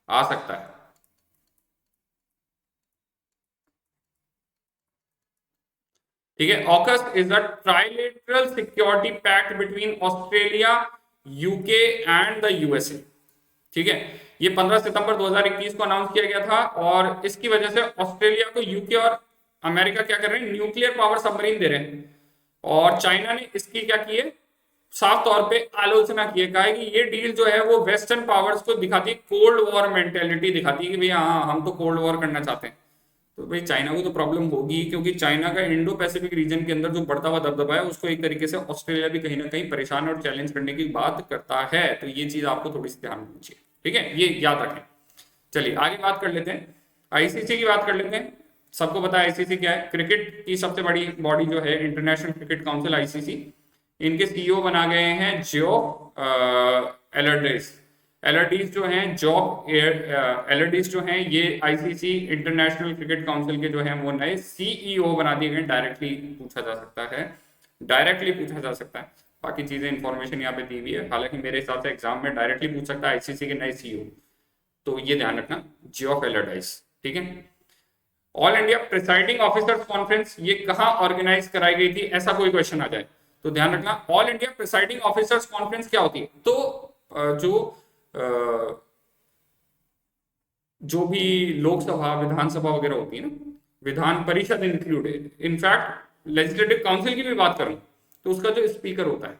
आ सकता है। ठीक है, AUKUS is a trilateral security pact between Australia, UK and the USA. ठीक है, ये 15 सितंबर 2021 को अनाउंस किया गया था और इसकी वजह से ऑस्ट्रेलिया को यूके और अमेरिका क्या कर रहे हैं, न्यूक्लियर पावर सबमरीन दे रहे हैं, और चाइना ने इसकी क्या की है, साफ तौर पे आलोचना की है, कहा है कि ये डील जो है वो वेस्टर्न पावर्स को दिखाती है, कोल्ड वॉर मेंटेलिटी दिखाती है कि भैया हाँ हम तो कोल्ड वॉर करना चाहते हैं। तो भाई चाइना को तो प्रॉब्लम होगी, क्योंकि चाइना का इंडो पैसिफिक रीजन के अंदर जो बढ़ता हुआ दबदबा है उसको एक तरीके से ऑस्ट्रेलिया भी कहीं ना कहीं परेशान और चैलेंज करने की बात करता है। तो ये चीज आपको थोड़ी सी ध्यान रखनी चाहिए, ठीक है, ये याद रखें। चलिए आगे बात कर लेते हैं, आईसीसी की बात कर लेते हैं। सबको पता है आईसीसी क्या है, क्रिकेट की सबसे बड़ी बॉडी जो है इंटरनेशनल क्रिकेट काउंसिल आईसीसी। इनके सीईओ बना गए हैं जियोफ एलर्डिस। एलर्डीज जो हैं, जॉब एलर्डीज जो हैं, ये आईसीसी इंटरनेशनल क्रिकेट काउंसिल के जो हैं वो नए सीईओ बना दिए गए। डायरेक्टली पूछा जा सकता है, डायरेक्टली पूछा जा सकता है, बाकी चीजें इंफॉर्मेशन यहाँ पे दी हुई है। हालांकि मेरे हिसाब से एग्जाम में डायरेक्टली पूछ सकता है आईसीसी के नए सीईओ, तो ये ध्यान रखना, जियोफ एलर्डाइज, ठीक है। All India presiding officers conference ये कहाँ ऑर्गेनाइज कराई गई थी, ऐसा कोई क्वेश्चन आ जाए तो ध्यान रखना, all India presiding officers conference क्या होती है। तो जो भी लोकसभा विधानसभा वगैरह होती है ना, Vidhan Parishad included, in fact legislative council की भी बात करूं तो उसका जो स्पीकर होता है,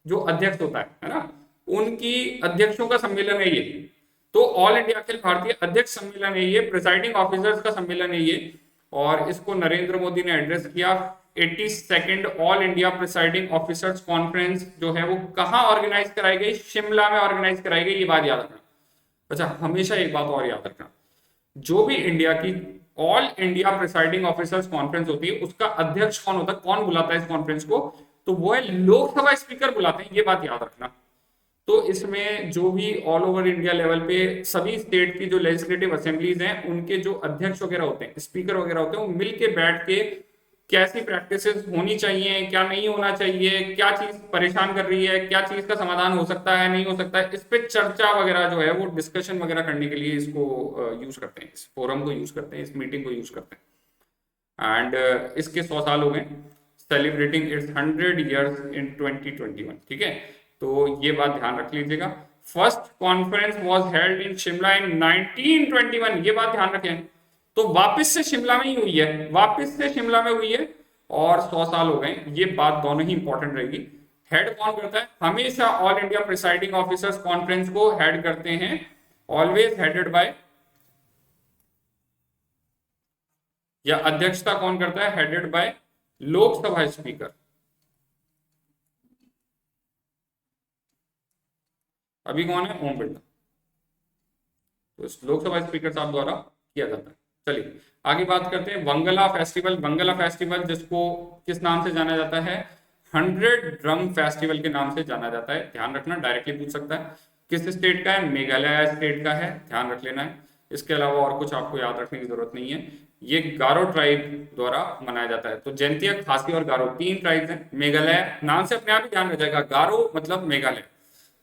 जो अध्यक्ष होता है ना, उनकी अध्यक्षों का सम्मेलन है ये। तो ऑल इंडिया अखिल भारतीय अध्यक्ष सम्मेलन है ये, प्रिसाइडिंग ऑफिसर्स का सम्मेलन है ये, और इसको नरेंद्र मोदी ने एड्रेस किया। 82nd all India presiding officers conference जो है वो कहाँ ऑर्गेनाइज कराई गई, शिमला में ऑर्गेनाइज कराई गई, ये बात याद रखना। अच्छा, हमेशा एक बात और याद रखना, जो भी इंडिया की all India presiding officers conference होती है उसका अध्यक्ष कौन होता है, कौन बुलाता है इस कॉन्फ्रेंस को, तो वो है लोकसभा स्पीकर बुलाते हैं, ये बात याद रखना। तो इसमें जो भी ऑल ओवर इंडिया लेवल पे सभी स्टेट की जो लेजिस्लेटिव असेंबलीज हैं उनके जो अध्यक्ष वगैरह होते हैं, स्पीकर वगैरह होते हैं, वो मिलके बैठ के कैसी प्रैक्टिसेस होनी चाहिए, क्या नहीं होना चाहिए, क्या चीज परेशान कर रही है, क्या चीज का समाधान हो सकता है, नहीं हो सकता है, इस पे चर्चा वगैरह जो है वो डिस्कशन वगैरह करने के लिए इसको यूज करते हैं, इस फोरम को यूज करते हैं, इस मीटिंग को यूज करते हैं। एंड इसके 100 साल हो गए, सेलिब्रेटिंग इट्स 100 ईयर्स इन 2021, ठीक है। तो ये बात ध्यान रख लीजिएगा। First conference was held in Shimla in 1921, ये बात ध्यान रखें। तो वापस से शिमला में ही हुई है, वापस से शिमला में हुई है, और 100 साल हो गए, ये बात दोनों ही इंपॉर्टेंट रहेगी। हेड कौन करता है, हमेशा all India presiding officers conference को हेड करते हैं, ऑलवेज हेडेड बाय, या अध्यक्षता कौन करता है, हेडेड बाय लोकसभा स्पीकर। अभी कौन है, ओम बिरला, तो लोकसभा स्पीकर साहब द्वारा किया जाता है। चलिए आगे बात करते हैं, वंगला फेस्टिवल। वंगला फेस्टिवल जिसको किस नाम से जाना जाता है, 100 ड्रम फेस्टिवल के नाम से जाना जाता है, ध्यान रखना, डायरेक्टली पूछ सकता है। किस स्टेट का है, मेघालय स्टेट का है, ध्यान रख लेना है। इसके अलावा और कुछ आपको याद रखने की जरूरत नहीं है। ये गारो ट्राइब द्वारा मनाया जाता है। तो जैंतिया, खासी और गारो 3 ट्राइब्स हैं। मेघालय नाम से अपने आप ही ध्यान रख जाएगा, गारो मतलब मेघालय।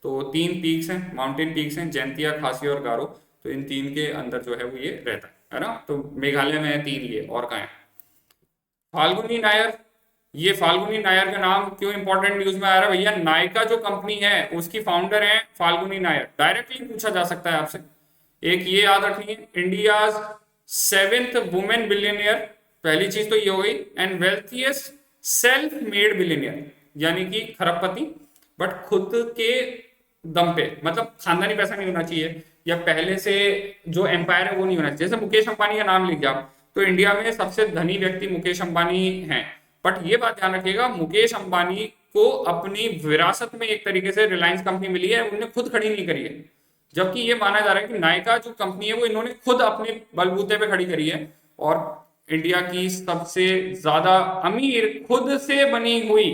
तो 3 पीक्स हैं, माउंटेन पीक्स हैं, जैंतिया, खासी और गारो। तो इन 3 के अंदर जो है वो ये रहता है ना। तो मेघालय में है 3 ये, और कहाँ है। फाल्गुनी नायर, ये फाल्गुनी नायर का नाम क्यों इंपॉर्टेंट न्यूज में आ रहा है भैया, नायका जो कंपनी है उसकी फाउंडर है फाल्गुनी नायर, डायरेक्टली पूछा जा सकता है आपसे। एक ये याद रखनी है, इंडिया 7th वुमेन बिलियनियर, पहली चीज तो ये हो गई, and wealthiest self made billionaire, यानी कि खरबपति बट खुद के दम पे, मतलब खानदानी पैसा नहीं होना चाहिए, या पहले से जो एम्पायर है वो नहीं होना चाहिए। जैसे मुकेश अंबानी का नाम लीजिए आप, तो इंडिया में सबसे धनी व्यक्ति मुकेश अंबानी हैं, बट ये बात ध्यान रखिएगा, मुकेश अंबानी को अपनी विरासत में एक तरीके से रिलायंस कंपनी मिली है, उन्होंने खुद खड़ी नहीं करी है। जबकि ये माना जा रहा है कि नायका जो कंपनी है वो इन्होंने खुद अपने बलबूते पे खड़ी करी है, और इंडिया की सबसे ज्यादा अमीर खुद से बनी हुई,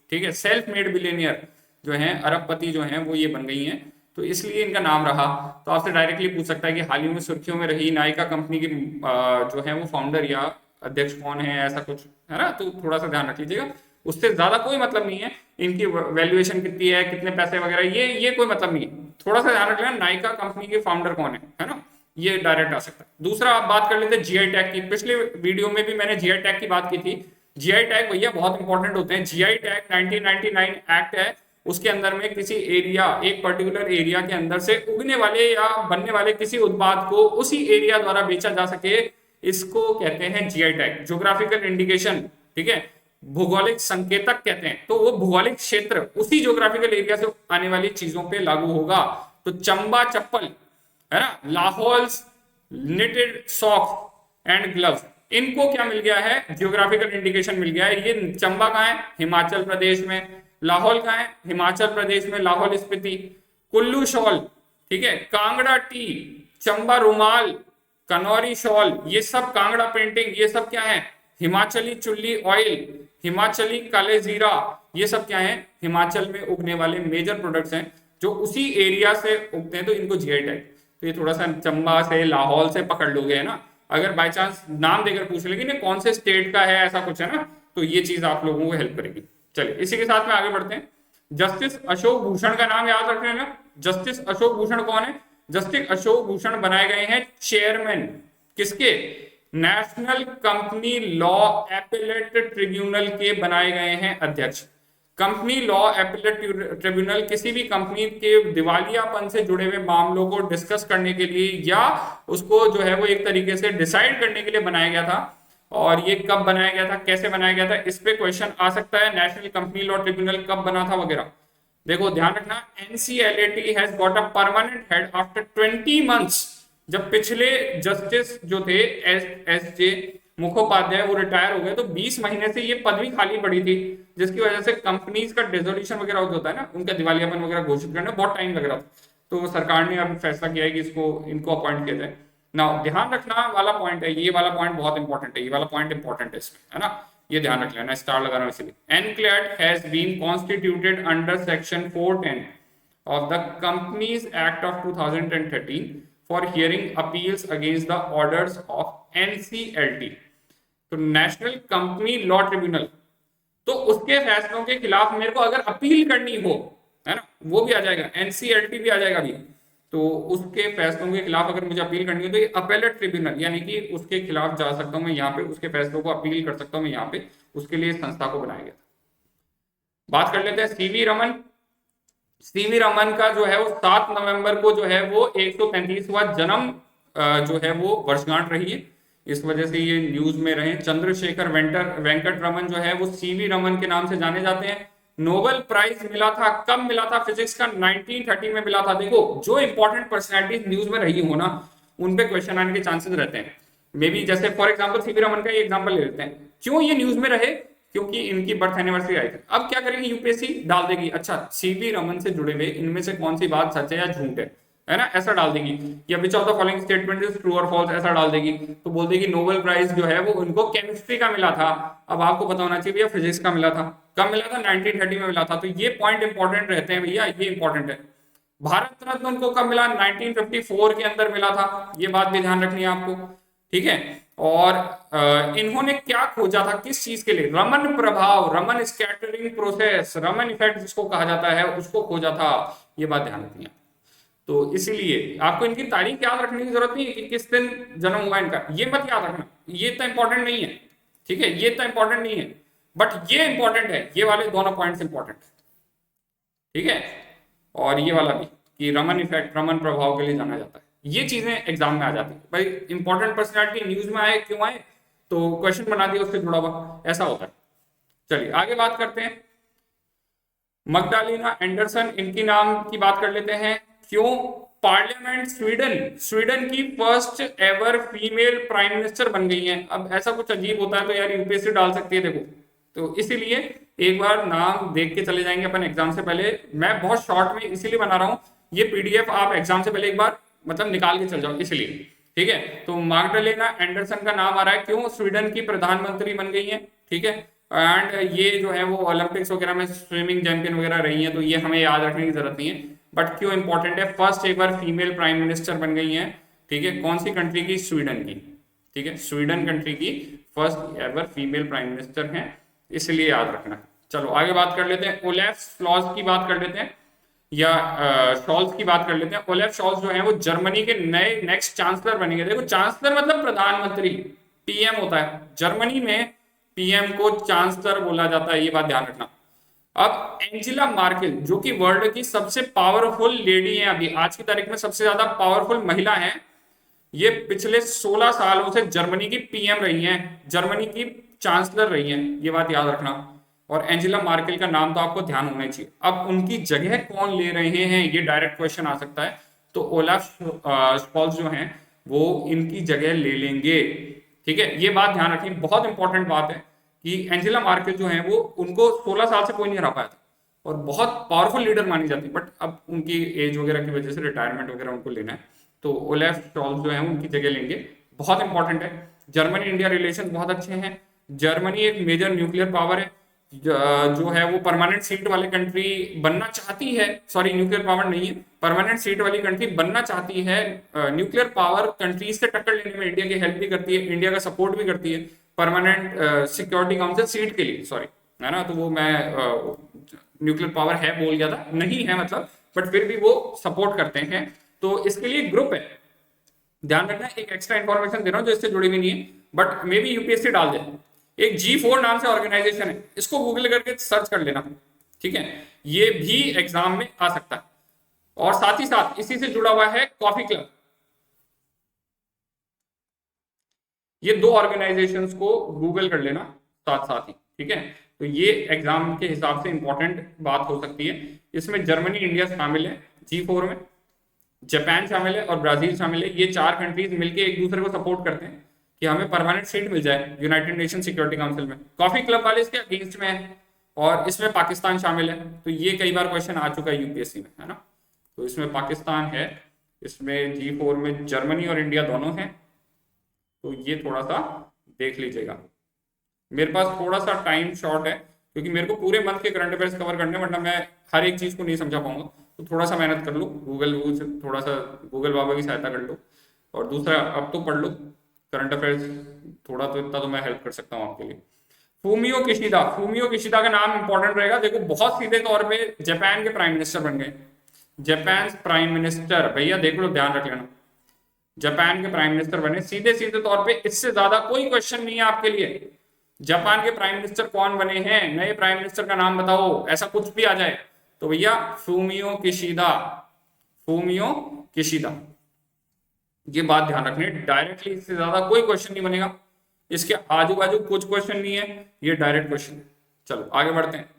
ठीक है, सेल्फ मेड बिलियनियर जो है, अरबपति जो है वो ये बन गई हैं, तो इसलिए इनका नाम रहा। तो आपसे डायरेक्टली पूछ सकता है कि हाल ही में सुर्खियों में रही नायका कंपनी की जो है वो फाउंडर या अध्यक्ष कौन है, ऐसा कुछ है ना, तो थोड़ा सा ध्यान रख लीजिएगा। उससे ज्यादा कोई मतलब नहीं है, इनकी वैल्यूएशन कितनी है, कितने पैसे वगैरह, ये कोई मतलब नहीं है। थोड़ा सा ध्यान रख लेना नायका कंपनी के फाउंडर कौन है ना, ये डायरेक्ट आ सकता है। दूसरा आप बात कर लेते हैं जीआई टैग की। पिछले वीडियो में भी मैंने जीआई टैग की बात की थी। जीआई टैग भैया बहुत इंपॉर्टेंट होते हैं। जीआई टैग 1999 एक्ट है, उसके अंदर में किसी एरिया, एक पर्टिकुलर एरिया के अंदर से उगने वाले या बनने वाले किसी उत्पाद को उसी एरिया द्वारा बेचा जा सके, इसको कहते हैं जीआई टैग, ज्योग्राफिकल इंडिकेशन, ठीक है, भौगोलिक संकेतक कहते हैं। तो वो भौगोलिक क्षेत्र उसी ज्योग्राफिकल एरिया से आने वाली चीजों पे लागू होगा। तो चंबा चप्पल है ना, Lahaul knitted socks and gloves, इनको क्या मिल गया है, ज्योग्राफिकल इंडिकेशन मिल गया है। ये चंबा कहाँ है, हिमाचल प्रदेश में। लाहौल कहाँ है, हिमाचल प्रदेश में, लाहौल स्पीति। कुल्लू शॉल, ठीक है, कांगड़ा टी, चंबा रुमाल, कनौरी शॉल, ये सब कांगड़ा पेंटिंग, ये सब क्या है, हिमाचली चुल्ली ऑयल, हिमाचली काले जीरा, ये सब क्या है, हिमाचल में उगने वाले मेजर प्रोडक्ट्स हैं जो उसी एरिया से उगते हैं, तो इनको जीआई टैग। तो ये थोड़ा सा चंबा से लाहौल से पकड़ लोगे है ना, अगर बाय चांस नाम देकर पूछ लेंगे ना कौन से स्टेट का है, ऐसा कुछ है ना, तो ये चीज आप लोगों को हेल्प करेगी। चलिए इसी के साथ में आगे बढ़ते हैं। जस्टिस अशोक भूषण का नाम याद रख लेना। जस्टिस अशोक भूषण कौन है, जस्टिस अशोक भूषण बनाए गए हैं चेयरमैन किसके, national company law appellate tribunal के बनाए गए हैं अध्यक्ष। कंपनी लॉ एपेलेट ट्रिब्यूनल किसी भी कंपनी के दिवालियापन से जुड़े हुए मामलों को डिस्कस करने के लिए या उसको जो है वो एक तरीके से डिसाइड करने के लिए बनाया गया था। और ये कब बनाया गया था, कैसे बनाया गया था, इस पे क्वेश्चन आ सकता है। नेशनल कंपनी लॉ ट्रिब्यूनल कब बना था वगैरह। देखो ध्यान रखना, NCLAT has got a permanent head after 20 months. जब पिछले जस्टिस जो थे एस जे मुखोपाध्याय वो रिटायर हो गए, तो 20 महीने से ये पदवी खाली पड़ी थी, जिसकी वजह से कंपनीज का डिसोल्यूशन वगैरह होता है ना, उनका दिवालियापन वगैरह घोषित करने में बहुत टाइम लग रहा था। तो सरकार ने अब फैसला किया है कि इनको अपॉइंट किया जाए। ना ध्यान रखना वाला पॉइंट है, ये वाला पॉइंट बहुत इंपॉर्टेंट है, ये वाला पॉइंट इंपॉर्टेंट है इसमें, है ना, ये ध्यान रख लेना, स्टार लगा रहा हूं इसलिए। NCLAT has been constituted under section 410 of the Companies Act of 2013 for hearing appeals against the orders of NCLT। तो नेशनल कंपनी लॉ ट्रिब्यूनल, तो उसके फैसलों के खिलाफ मेरे को अगर अपील करनी हो, है ना, वो भी आ जाएगा, एनसीएलटी भी आ जाएगा अभी। तो उसके फैसलों के खिलाफ अगर मुझे अपील करनी हो तो ये अपेलेट ट्रिब्यूनल, यानी कि उसके खिलाफ जा सकता हूं मैं यहाँ पे, उसके फैसलों को अपील कर सकता हूं मैं यहाँ पे, उसके लिए संस्था को बनाया गया था। बात कर लेते हैं सीवी रमन। सीवी रमन का जो है वो 7 नवंबर को जो है वो 135वां जन्म जो है वो वर्षगांठ रही है, इस वजह से ये न्यूज में रहे। चंद्रशेखर वेंकट रमन जो है वो सीवी रमन के नाम से जाने जाते हैं। नोबेल प्राइज मिला था, कब मिला था फिजिक्स का, 1930 में मिला था। देखो जो इंपॉर्टेंट पर्सनैलिटीज न्यूज में रही हो ना, उन पे क्वेश्चन आने के चांसेस रहते हैं। मे बी जैसे फॉर एग्जाम्पल सीवी रमन का एग्जाम्पल ले लेते हैं, क्यों ये न्यूज में रहे, क्योंकि इनकी बर्थ एनिवर्सरी आई थी। अब क्या करेंगे, यूपीएससी डाल देगी, अच्छा सीवी रमन से जुड़े हुए इनमें से कौन सी बात सच है या झूठ है ना, ऐसा डाल देगी, या which of the following statement is true और फॉल्स, ऐसा डाल देगी। तो बोल देगी नोबेल प्राइज जो है वो उनको केमिस्ट्री का मिला था। अब आपको पता होना चाहिए भैया फिजिक्स का मिला था, कब मिला था, 1930 में मिला था। तो ये पॉइंट इंपॉर्टेंट रहते हैं भैया, ये इंपॉर्टेंट है। भारत रत्न उनको कब मिला, 1954 के अंदर मिला था, ये बात भी ध्यान रखनी है आपको, ठीक है। और इन्होंने क्या खोजा था, किस चीज के लिए, रमन प्रभाव, Raman scattering process, Raman effect जिसको कहा जाता है, उसको खोजा था, ये बात ध्यान रखनी है। तो इसीलिए आपको इनकी तारीख याद रखने की जरूरत नहीं है कि किस दिन जन्म हुआ इनका, ये मत याद रखना, ये तो इंपॉर्टेंट नहीं है, ठीक है, ये तो इंपॉर्टेंट नहीं है, बट ये इंपॉर्टेंट है, ये वाले दोनों पॉइंट्स इंपॉर्टेंट, ठीक है। और ये वाला भी कि रमन इफेक्ट, रमन प्रभाव के लिए जाना जाता है, ये चीजें एग्जाम में आ जाती है भाई। इंपॉर्टेंट पर्सनैलिटी न्यूज में आए, क्यों आए, तो क्वेश्चन बना दिया उससे जुड़ा हुआ, ऐसा होता है। चलिए आगे बात करते हैं, मगडालिना एंडरसन, इनकी नाम की बात कर लेते हैं। क्यों, पार्लियामेंट स्वीडन की first ever female prime minister बन गई हैं। अब ऐसा कुछ अजीब होता है तो यार यूपीएससी डाल सकती है, देखो, तो इसीलिए एक बार नाम देख के चले जाएंगे अपन एग्जाम से पहले। मैं बहुत शॉर्ट में इसीलिए बना रहा हूँ, ये पीडीएफ आप एग्जाम से पहले एक बार मतलब निकाल के चल जाओ, इसलिए, ठीक है। तो मैग्डालेना एंडरसन का नाम आ रहा है, क्यों, स्वीडन की प्रधानमंत्री बन गई है, ठीक है। एंड ये जो है वो ओलंपिक्स वगैरह में स्विमिंग चैंपियन वगैरह रही है, तो ये हमें याद रखने की जरूरत नहीं है, बट क्यों इंपॉर्टेंट है, first ever female prime minister बन गई है, ठीक है। कौन सी कंट्री की, स्वीडन की, ठीक है, स्वीडन कंट्री की first ever female prime minister हैं, इसलिए याद रखना। चलो आगे बात कर लेते हैं, ओलेफ स्लॉज की बात कर लेते हैं, या शॉल्स की बात कर लेते हैं। ओलेफ शॉल्स जो है वो जर्मनी के नए नेक्स्ट चांसलर बनेंगे। देखो चांसलर मतलब प्रधानमंत्री, पीएम होता है, जर्मनी में पीएम को चांसलर बोला जाता है, ये बात ध्यान रखना। अब एंजेला मार्केल जो कि वर्ल्ड की सबसे पावरफुल लेडी है, अभी आज की तारीख में सबसे ज्यादा पावरफुल महिला है, ये पिछले 16 सालों से जर्मनी की पीएम रही हैं, जर्मनी की चांसलर रही हैं, ये बात याद रखना। और एंजेला मार्केल का नाम तो आपको ध्यान होना चाहिए। अब उनकी जगह कौन ले रहे हैं, ये डायरेक्ट क्वेश्चन आ सकता है। तो ओलाफ स्कॉल्स जो हैं वो इनकी जगह ले लेंगे। ठीक है, ये बात ध्यान रखनी, बहुत इंपॉर्टेंट बात है कि एंजेला मार्केल जो है वो, उनको 16 साल से कोई नहीं हरा पाया था और बहुत पावरफुल लीडर मानी जाती, बट अब उनकी एज वगैरह की वजह से रिटायरमेंट वगैरह उनको लेना है, तो ओलेफ स्टॉल्स जो है उनकी जगह लेंगे। बहुत इंपॉर्टेंट है। जर्मनी इंडिया रिलेशन बहुत अच्छे हैं। जर्मनी एक मेजर न्यूक्लियर पावर है, जो है वो परमानेंट सीट वाली कंट्री बनना चाहती है। सॉरी, न्यूक्लियर पावर नहीं है, परमानेंट सीट वाली कंट्री बनना चाहती है। न्यूक्लियर पावर कंट्रीज से टक्कर लेने में इंडिया की हेल्प भी करती है, इंडिया का सपोर्ट भी करती है परमानेंट सिक्योरिटी काउंसिल सीट के लिए। सॉरी, है ना, तो वो मैं न्यूक्लियर पावर है बोल गया था, नहीं है मतलब, बट फिर भी वो सपोर्ट करते हैं। तो इसके लिए ग्रुप है, ध्यान रखना। एक एक्स्ट्रा इंफॉर्मेशन दे रहा हूं जो इससे जुड़ी भी नहीं है, बट मे बी यूपीएससी डाल दे। एक G4 नाम से ऑर्गेनाइजेशन है, इसको गूगल करके सर्च कर लेना। ठीक है, ये भी एग्जाम में आ सकता है। और साथ ही साथ इसी से जुड़ा हुआ है कॉफी क्लब। ये दो ऑर्गेनाइजेशंस को गूगल कर लेना साथ साथ ही। ठीक है, तो ये एग्जाम के हिसाब से इंपॉर्टेंट बात हो सकती है। इसमें जर्मनी इंडिया शामिल है G4 में, जापान शामिल है और ब्राजील शामिल है। ये चार कंट्रीज मिलके एक दूसरे को सपोर्ट करते हैं कि हमें परमानेंट सीट मिल जाए यूनाइटेड नेशन सिक्योरिटी काउंसिल में। कॉफी क्लब वाले इसके अगेंस्ट में है और इसमें पाकिस्तान शामिल है। तो ये कई बार क्वेश्चन आ चुका है यूपीएससी में, है ना। तो इसमें पाकिस्तान है, इसमें G4 में जर्मनी और इंडिया दोनों हैं। तो ये थोड़ा सा देख लीजिएगा। मेरे पास थोड़ा सा टाइम शॉर्ट है क्योंकि मेरे को पूरे मंथ के करंट अफेयर्स कवर करने, वरना मैं हर एक चीज को नहीं समझा पाऊंगा। तो थोड़ा सा मेहनत कर लो, थोड़ा सा गूगल बाबा की सहायता कर लो। और दूसरा, अब तो पढ़ लो करंट अफेयर्स थोड़ा, तो इतना तो मैं हेल्प कर सकता हूँ आपके लिए। फूमियो किशिदा, फूमियो किशिदा का नाम इंपॉर्टेंट रहेगा। देखो, बहुत सीधे तौर पे जापान के प्राइम मिनिस्टर बन गए। जापान प्राइम मिनिस्टर, भैया देख लो, ध्यान रख लेना, जापान के प्राइम मिनिस्टर बने सीधे सीधे तौर पे। इससे ज्यादा कोई क्वेश्चन नहीं है आपके लिए। जापान के प्राइम मिनिस्टर कौन बने हैं, नए प्राइम मिनिस्टर का नाम बताओ, ऐसा कुछ भी आ जाए तो भैया फूमियो किशिदा, फूमियो किशिदा। ये बात ध्यान रखनी, डायरेक्टली इससे ज्यादा कोई क्वेश्चन नहीं बनेगा। इसके आजू बाजू कुछ क्वेश्चन नहीं है, ये डायरेक्ट क्वेश्चन। चलो आगे बढ़ते हैं।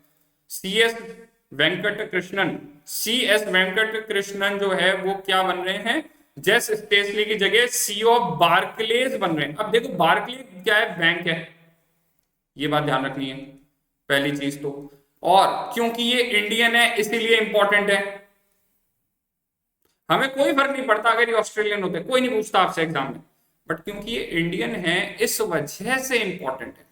CS वेंकट कृष्णन, CS वेंकट कृष्णन जो है वो क्या बन रहे हैं, जेस स्टेसली की जगह CEO ऑफ बार्कलेज बन रहे हैं। अब देखो, बार्कलेज क्या है, बैंक है, ये बात ध्यान रखनी है पहली चीज तो। और क्योंकि ये इंडियन है इसीलिए इंपॉर्टेंट है। हमें कोई फर्क नहीं पड़ता अगर ये ऑस्ट्रेलियन होते, कोई नहीं पूछता आपसे एग्जाम में, बट क्योंकि ये इंडियन है इस वजह से इंपॉर्टेंट है।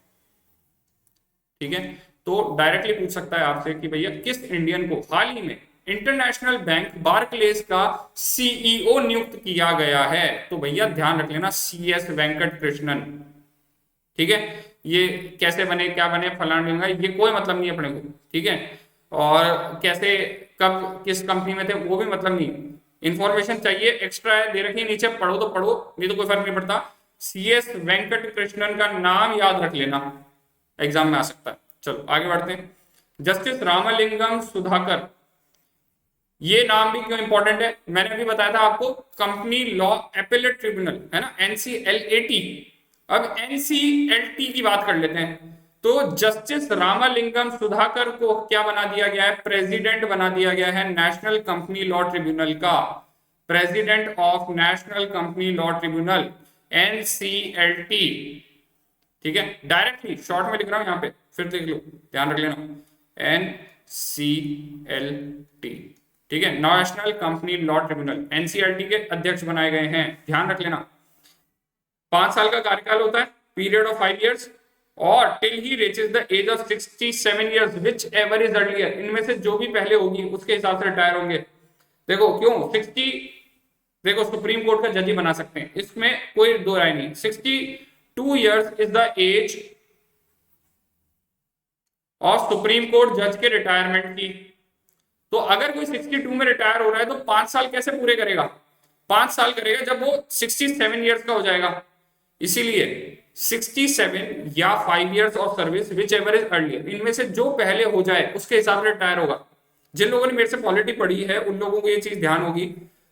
ठीक है, तो डायरेक्टली पूछ सकता है आपसे कि भैया किस इंडियन को हाल ही में इंटरनेशनल बैंक बार्कलेज का CEO नियुक्त किया गया है। तो भैया ध्यान रख लेना, CS वेंकट कृष्णन। ठीक है, ये कैसे बने, क्या बने, फलाना, ये कोई मतलब नहीं अपने को। ठीक है, और कैसे, कब, किस कंपनी में थे, वो भी मतलब नहीं। इंफॉर्मेशन चाहिए, एक्स्ट्रा है, दे रखी है नीचे, पढ़ो तो पढ़ो, नहीं तो कोई फर्क नहीं पड़ता। CS वेंकट कृष्णन का नाम याद रख लेना, एग्जाम में आ सकता है। चलो आगे बढ़ते हैं। जस्टिस रामलिंगम सुधाकर, ये नाम भी क्यों इंपॉर्टेंट है, मैंने अभी बताया था आपको, कंपनी लॉ एपेलेट ट्रिब्यूनल है ना, NCLAT। अब NCLT की बात कर लेते हैं। तो जस्टिस रामलिंगम सुधाकर को क्या बना दिया गया है, प्रेसिडेंट बना दिया गया है नेशनल कंपनी लॉ ट्रिब्यूनल का, president of national company law tribunal, NCLT। ठीक है, डायरेक्टली शॉर्ट में लिख रहा हूं यहां पे, फिर देख लो, ध्यान रख लेना, NCLT। ठीक है, national company law tribunal, NCLT के अध्यक्ष बनाए गए हैं, ध्यान रख लेना। 5 साल का कार्यकाल होता है, पीरियड ऑफ 5 years, और till he reaches the age of 67 years whichever is earlier. इनमें से जो भी पहले होगी उसके हिसाब से रिटायर होंगे। देखो क्यों 60, देखो सुप्रीम कोर्ट का जज ही बना सकते हैं, इसमें कोई दो राय नहीं। 62 years is the age of supreme court जज के रिटायरमेंट की। तो अगर कोई 62 में रिटायर हो रहा है तो 5 साल कैसे पूरे करेगा, 5 साल करेगा जब वो 67 years का हो जाएगा। इसीलिए 67 या 5 years of service which ever is earlier, इनमें से जो पहले हो जाए उसके हिसाब से रिटायर होगा। जिन लोगों ने मेरे से पॉलिटी पढ़ी है उन लोगों को ये चीज ध्यान होगी,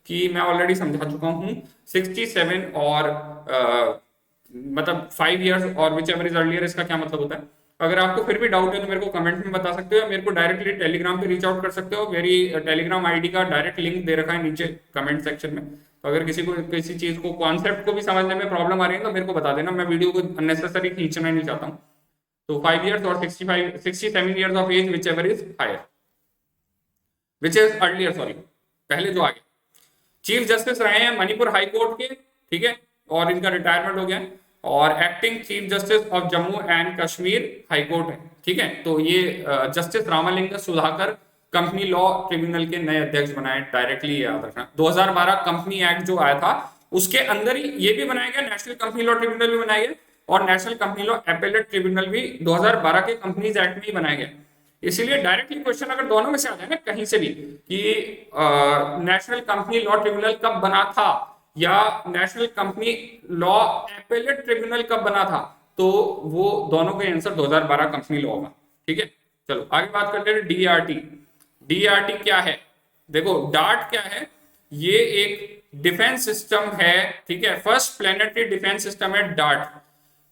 कि मैं ऑलरेडी समझा चुका हूँ 67 और मतलब 5 years और विच एवर इज अर्लियर, इसका क्या मतलब होता है। अगर आपको फिर भी डाउट है तो मेरे को कमेंट में बता सकते हो, या मेरे को डायरेक्टली टेलीग्राम पे रीच आउट कर सकते हो। मेरी टेलीग्राम आईडी का डायरेक्ट लिंक दे रखा है नीचे कमेंट सेक्शन में। तो अगर किसी को किसी चीज को कॉन्सेप्ट को भी समझने में प्रॉब्लम आ रही है तो मेरे को बता देना, मैं वीडियो को अननेसेसरी खींचना नहीं चाहता हूँ। तो 5 years और 67 years of age whichever is higher, which is earlier, sorry पहले जो आगे। चीफ जस्टिस रहे हैं मणिपुर हाई कोर्ट के, ठीक है, और इनका रिटायरमेंट हो गया। और acting chief justice of Jammu and Kashmir high court है, ठीक है। तो ये justice Ramalinga Sudhakar company law tribunal के नए अध्यक्ष बनाए, डायरेक्टली याद रखना। 2012 कंपनी एक्ट जो आया था उसके अंदर ही ये भी बनाया गया, नेशनल कंपनी लॉ ट्रिब्यूनल भी बनाया गया, और national company law appellate tribunal भी 2012 के कंपनीज एक्ट में ही बनाया गया। इसीलिए डायरेक्टली क्वेश्चन अगर दोनों में से आ जाए ना कहीं से भी कि नेशनल कंपनी लॉ ट्रिब्यूनल कब बना था या national company law appellate tribunal कब बना था, तो वो दोनों का आंसर 2012 कंपनी लॉ होगा, ठीक है। चलो आगे बात करते हैं डीआरटी। डीआरटी क्या है, देखो डार्ट क्या है, ये एक डिफेंस सिस्टम है, ठीक है, फर्स्ट प्लेनेटरी डिफेंस सिस्टम है डार्ट।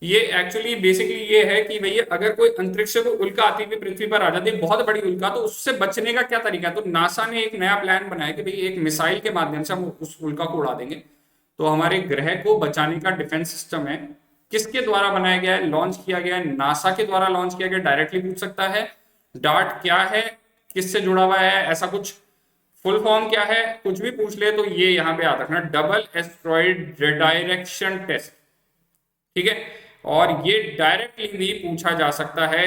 ये एक्चुअली बेसिकली ये है कि भैया अगर कोई अंतरिक्ष से उल्का आती हुई पृथ्वी पर आ जाती है, बहुत बड़ी उल्का, तो उससे बचने का क्या तरीका है। तो नासा ने एक नया प्लान बनाया कि भाई एक मिसाइल के माध्यम से हम उस उल्का को उड़ा देंगे। तो हमारे ग्रह को बचाने का डिफेंस सिस्टम है, किसके द्वारा बनाया गया है, लॉन्च किया गया है, नासा के द्वारा लॉन्च किया गया। डायरेक्टली पूछ सकता है डार्ट क्या है, किससे जुड़ा हुआ है, ऐसा कुछ फुल फॉर्म क्या है, कुछ भी पूछ ले तो ये यहाँ पे याद रखना, डबल एस्ट्रॉइड रिडायरेक्शन टेस्ट, ठीक है। और ये डायरेक्टली भी पूछा जा सकता है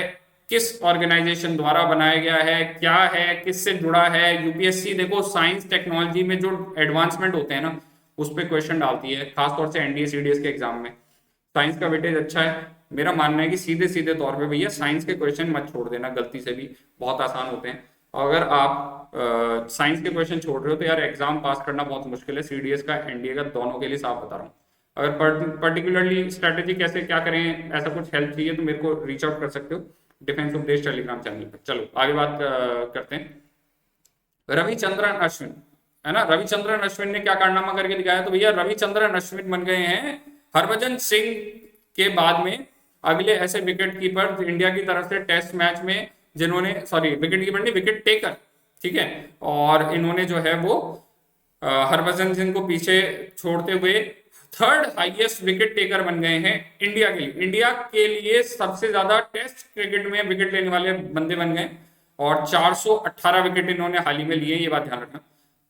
किस ऑर्गेनाइजेशन द्वारा बनाया गया है, क्या है, किससे जुड़ा है। यूपीएससी देखो साइंस टेक्नोलॉजी में जो एडवांसमेंट होते हैं ना उस पर क्वेश्चन डालती है, खासतौर से एनडीए सीडीएस के एग्जाम में। साइंस का वेटेज अच्छा है, मेरा मानना है कि सीधे सीधे तौर पे भैया साइंस के क्वेश्चन मत छोड़ देना गलती से भी, बहुत आसान होते हैं। अगर आप साइंस के क्वेश्चन छोड़ रहे हो तो यार एग्जाम पास करना बहुत मुश्किल है, सीडीएस का एनडीए का दोनों के लिए साफ बता रहा हूँ। अगर पर्टिकुलरली स्ट्रेटेजी कैसे क्या करें, ऐसा कुछ हेल्प चाहिए तो मेरे को रीच आउट कर सकते हो डिफेंस उपदेश टेलीग्राम चैनल पर। चलो आगे बात करते हैं। रविचंद्रन अश्विन है ना, रविचंद्रन अश्विन ने क्या कारनामा करके दिखाया, तो भैया रविचंद्रन अश्विन बन गए हैं हरभजन सिंह के बाद में अगले ऐसे विकेट कीपर इंडिया की तरफ से टेस्ट मैच में जिन्होंने, सॉरी विकेट कीपर नहीं विकेट टेकर, ठीक है। और इन्होंने जो है वो हरभजन सिंह को पीछे छोड़ते हुए थर्ड हाईएस्ट विकेट टेकर बन गए हैं इंडिया के लिए। इंडिया के लिए सबसे ज्यादा टेस्ट क्रिकेट में विकेट लेने वाले बंदे बन गए, और 418 विकेट इन्होंने हाल ही में लिए, ये बात ध्यान रखना।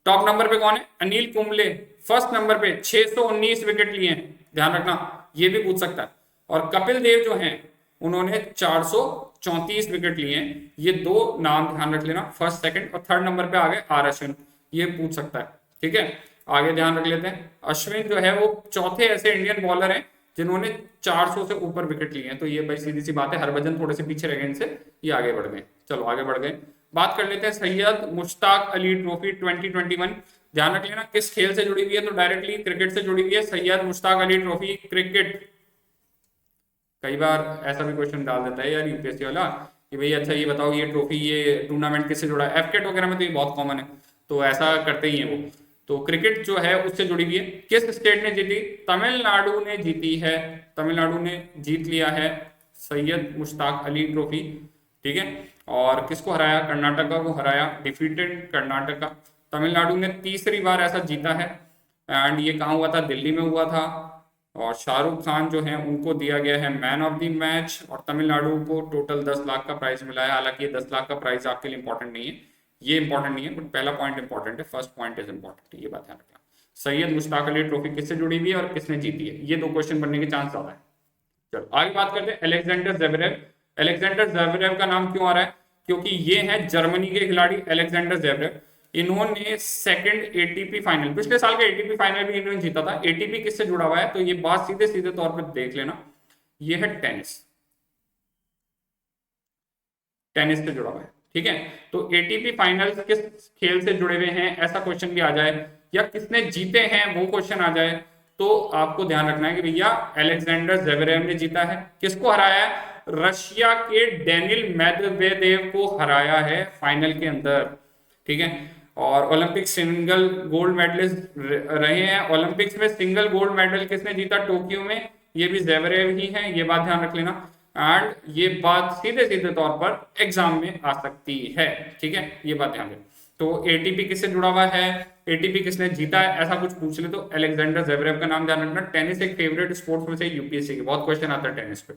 टॉप नंबर पे कौन है, अनिल कुंबले फर्स्ट नंबर पे 619 विकेट लिए हैं, ध्यान रखना, ये भी पूछ सकता है। और कपिल देव जो हैं उन्होंने 434 विकेट लिए हैं। ये दो नाम ध्यान रख लेना, फर्स्ट सेकंड, और थर्ड नंबर पे आ गए आर अश्विन, ये पूछ सकता है, ठीक है। आगे ध्यान रख लेते हैं, अश्विन जो है वो चौथे ऐसे इंडियन बॉलर हैं जिन्होंने 400 से ऊपर विकेट लिए हैं। तो ये भाई सीधी सी बात है, हरभजन थोड़े से पीछे रह गए इनसे, ये आगे बढ़ गए। चलो आगे बढ़ गए, बात कर लेते हैं सैयद मुश्ताक अली ट्रॉफी 2021। ध्यान रख लेना किस खेल से जुड़ी हुई है, तो डायरेक्टली क्रिकेट से जुड़ी हुई है। सैयद मुश्ताक अली ट्रॉफी क्रिकेट, कई बार ऐसा भी क्वेश्चन डाल देता है यार यूपीएससी वाला कि भाई अच्छा ये बताओ ये ट्रॉफी ये टूर्नामेंट किससे जुड़ा है। एफकेट वगैरह में तो ये बहुत कॉमन है, तो ऐसा करते ही है वो। तो क्रिकेट जो है उससे जुड़ी हुई है। किस स्टेट ने जीती, तमिलनाडु ने जीती है, तमिलनाडु ने जीत लिया है सैयद मुश्ताक अली ट्रॉफी, ठीक है। और किसको हराया, कर्नाटका को हराया, डिफीटेड कर्नाटका। तमिलनाडु ने तीसरी बार ऐसा जीता है, एंड ये कहाँ हुआ था, दिल्ली में हुआ था। और शाहरुख खान जो है उनको दिया गया है मैन ऑफ द मैच, और तमिलनाडु को टोटल 10 लाख का प्राइज मिला है। हालांकि ये 10 लाख का प्राइज आपके लिए इंपॉर्टेंट नहीं है, ये इंपॉर्टेंट नहीं है, बट पहला पॉइंट इंपॉर्टेंट है, फर्स्ट पॉइंट इज इंपॉर्टेंट, ये बात ध्यान रखना। सैयद मुश्ताक अली ट्रॉफी किससे जुड़ी हुई है और किसने जीती है, ये दो क्वेश्चन बनने के चांस ज्यादा है। चलो आगे बात करते हैं अलेक्जेंडर ज़वेरेव। अलेक्जेंडर ज़वेरेव का नाम क्यों आ रहा है, क्योंकि ये है जर्मनी के खिलाड़ी अलेक्जेंडर ज़वेरेव। इन्होंने सेकंड एटीपी फाइनल, पिछले साल का एटीपी फाइनल भी इन्होंने जीता था। एटीपी किससे जुड़ा हुआ है, तो ये बात सीधे सीधे तौर पर देख लेना, ये है टेनिस, टेनिस से जुड़ा हुआ है, ठीक है। तो एटीपी फाइनल्स किस खेल से जुड़े हुए हैं, ऐसा क्वेश्चन भी आ जाए, या किसने जीते हैं वो क्वेश्चन आ जाए, तो आपको ध्यान रखना है कि भैया अलेक्जेंडर ज़वेरेव ने जीता है। किसको हराया है, रशिया के डेनिल मेदवेदेव को हराया है फाइनल के अंदर, ठीक है। और ओलंपिक सिंगल गोल्ड मेडलिस्ट रहे हैं। ओलंपिक्स में सिंगल गोल्ड मेडल किसने जीता टोक्यो में, ये भी ज़ेवरेव ही है, ये बात ध्यान रख लेना। एंड ये बात सीधे सीधे तौर पर एग्जाम में आ सकती है, ठीक है, ये बात ध्यान रखें। तो एटीपी किससे जुड़ा हुआ है, एटीपी किसने जीता है, ऐसा कुछ पूछ ले तो अलेक्जेंडर ज़ेवरेव का नाम ध्यान रखना। टेनिस एक फेवरेट स्पोर्ट्स में से यूपीएससी के बहुत क्वेश्चन आता है टेनिस पे।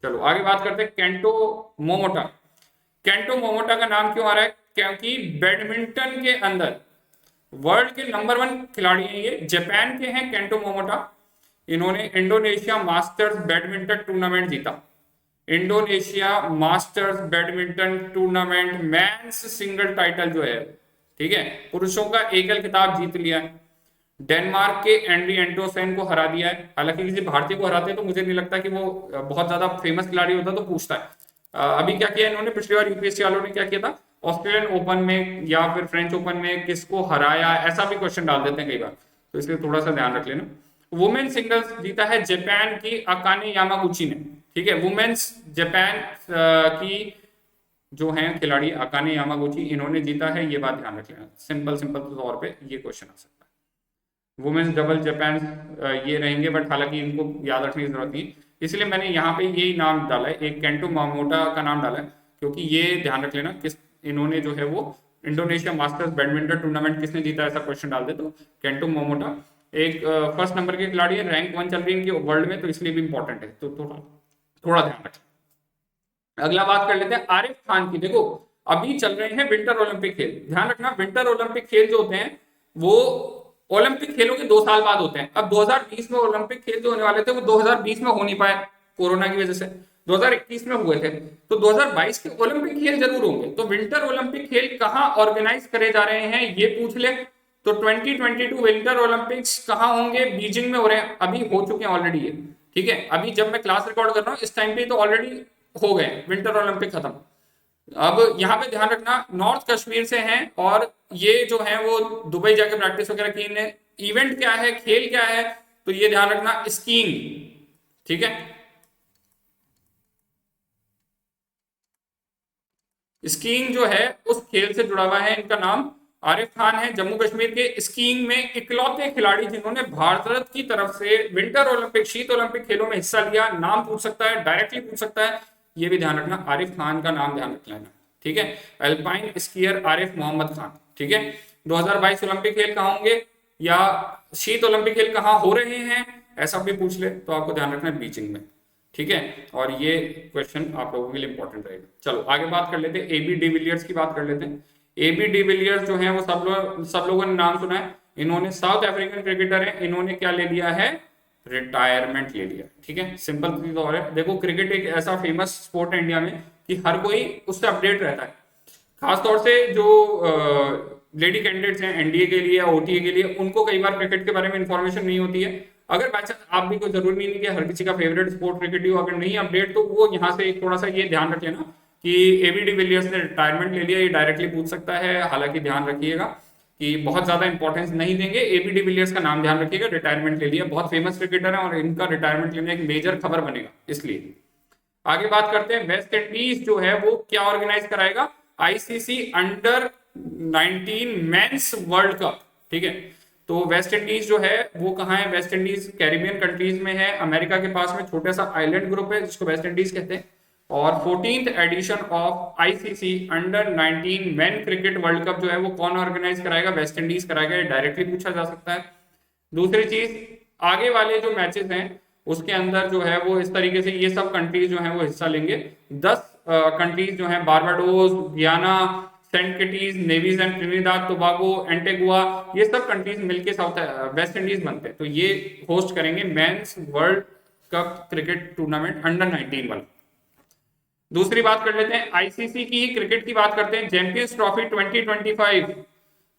चलो आगे बात करते हैं केंटो मोमोटा। केंटो मोमोटा का नाम क्यों आ रहा है, क्योंकि बैडमिंटन के अंदर वर्ल्ड के नंबर 1 खिलाड़ी हैं, ये जापान के हैं केंटो मोमोटा। इन्होंने इंडोनेशिया मास्टर्स बैडमिंटन टूर्नामेंट जीता। Indonesia masters badminton tournament men's single title जो है, ठीक है, पुरुषों का एकल खिताब जीत लिया है। डेनमार्क के एंड्री एंटोसेन को हरा दिया है। हालांकि किसी भारतीय को हराते तो मुझे नहीं लगता कि वो बहुत ज्यादा फेमस खिलाड़ी होता तो पूछता है। अभी क्या किया इन्होंने, पिछली बार यूपीएससी वालों ने क्या किया था, ऑस्ट्रेलियन ओपन में या फिर फ्रेंच ओपन में किसको हराया, ऐसा भी क्वेश्चन डाल देते हैं कई बार, तो इसलिए थोड़ा सा ध्यान रख लेना। वुमेन सिंगल्स जीता है जापान की अकाने यामागुची ने, ठीक है, वुमेन्स जापान की जो है खिलाड़ी अकाने यामागुची, इन्होंने जीता है, ये बात ध्यान रख लेना। सिंपल सिंपल तौर पे ये क्वेश्चन आ सकता है। वुमेन्स डबल जापान ये रहेंगे, बट हालांकि इनको याद रखने की जरूरत नहीं, इसलिए मैंने यहाँ पे यही नाम डाला है, एक केंटो मोमोटा का नाम डाला है, क्योंकि ये ध्यान रख लेना किस इन्होंने जो है वो इंडोनेशिया मास्टर्स बैडमिंटन टूर्नामेंट किसने जीता, ऐसा क्वेश्चन डाल दे तो केंटो मोमोटा एक फर्स्ट नंबर के खिलाड़ी है, रैंक 1 चल रही है इनकी वर्ल्ड में, तो इसलिए भी इंपॉर्टेंट है, तो थोड़ा ध्यान रखें। अगला बात कर लेते हैं आरिफ खान की। देखो अभी चल रहे हैं विंटर ओलंपिक खेल, ध्यान रखना विंटर ओलंपिक खेल जो होते हैं वो ओलंपिक खेलों के 2 साल बाद होते हैं। अब 2020 में ओलंपिक खेल जो होने वाले थे वो 2020 में हो नहीं पाए कोरोना की वजह से, 2021 में हुए थे, तो 2022 के ओलंपिक खेल जरूर होंगे। तो विंटर ओलंपिक खेल कहाँ ऑर्गेनाइज करे जा रहे हैं ये पूछ ले तो 2022 विंटर ओलंपिक्स कहाँ होंगे, बीजिंग में हो रहे हैं, अभी हो चुके हैं ऑलरेडी ये, ठीक है, अभी जब मैं क्लास रिकॉर्ड कर रहा हूँ इस टाइम पे तो ऑलरेडी हो गए विंटर ओलंपिक खत्म। अब यहाँ पे ध्यान रखना नॉर्थ कश्मीर से हैं और ये जो है वो दुबई जाके प्रैक्टिस वगैरह की ने। इवेंट क्या है, खेल क्या है, तो ये ध्यान रखना स्कीइंग, ठीक है, स्कीइंग जो है उस खेल से जुड़ा हुआ है। इनका नाम आरिफ खान है, जम्मू कश्मीर के स्कीइंग में इकलौते खिलाड़ी जिन्होंने भारत की तरफ से विंटर ओलंपिक शीत ओलंपिक खेलों में हिस्सा लिया। नाम पूछ सकता है, डायरेक्टली पूछ सकता है, ये भी ध्यान रखना, आरिफ खान का नाम ध्यान रख लेना, ठीक है, अल्पाइन स्कीयर आरिफ मोहम्मद खान, ठीक है। 2022 ओलंपिक खेल कहाँ होंगे या शीत ओलंपिक खेल कहाँ हो रहे हैं ऐसा भी पूछ ले तो आपको ध्यान रखना है बीजिंग में, ठीक है, और ये क्वेश्चन आप लोगों के लिए इंपॉर्टेंट रहेगा। चलो आगे बात कर लेते हैं, एबी डिविलियर्स की बात कर लेते हैं। एबी डिविलियर्स जो है वो सब लोगों ने नाम सुना है, इन्होंने साउथ अफ्रीकन क्रिकेटर है, इन्होंने क्या ले लिया है, रिटायरमेंट ले लिया, ठीक है, सिंपल चीज और है। देखो क्रिकेट एक ऐसा फेमस स्पोर्ट है इंडिया में कि हर कोई उससे अपडेट रहता है, खासतौर से जो लेडी कैंडिडेट्स हैं एनडीए के लिए या ओटीए के लिए, उनको कई बार क्रिकेट के बारे में इंफॉर्मेशन नहीं होती है। अगर बाई चांस आप भी, कोई जरूरी नहीं कि हर किसी का फेवरेट स्पोर्ट क्रिकेट ही हो, अगर नहीं अपडेट तो वो यहाँ से एक थोड़ा सा ये ध्यान रख लेना कि एबी डिविलियर्स ने रिटायरमेंट ले लिया, ये डायरेक्टली पूछ सकता है। हालांकि ध्यान रखिएगा कि बहुत ज्यादा इंपॉर्टेंस नहीं देंगे, एबी डिविलियर्स का नाम ध्यान रखिएगा, रिटायरमेंट ले लिया, बहुत फेमस क्रिकेटर है और इनका रिटायरमेंट लेने एक मेजर खबर बनेगा, इसलिए। आगे बात करते हैं, वेस्ट इंडीज जो है वो क्या ऑर्गेनाइज कराएगा, ICC under 19 mains world cup, ठीक है। तो वेस्ट इंडीज जो है वो कहाँ है, वेस्ट इंडीज कैरिबियन कंट्रीज में है, अमेरिका के पास में छोटा सा आइलैंड ग्रुप है जिसको वेस्ट इंडीज कहते हैं। और 14th edition of ICC under 19 men cricket world cup जो है वो कौन ऑर्गेनाइज कराएगा, वेस्ट इंडीज कराएगा, डायरेक्टली पूछा जा सकता है। दूसरी चीज, आगे वाले जो मैचेस हैं उसके अंदर जो है वो इस तरीके से ये सब कंट्रीज जो है वो हिस्सा लेंगे। 10 कंट्रीज जो है, Barbados, Guyana, Saint Kitts, Nevis and Trinidad Tobago, Antigua, ये सब कंट्रीज मिलके साउथ वेस्ट इंडीज बनते हैं, तो ये होस्ट करेंगे mains world cup cricket tournament under 19 वाला। दूसरी बात कर लेते हैं, आईसीसी की क्रिकेट की बात करते हैं, चैंपियंस ट्रॉफी 2025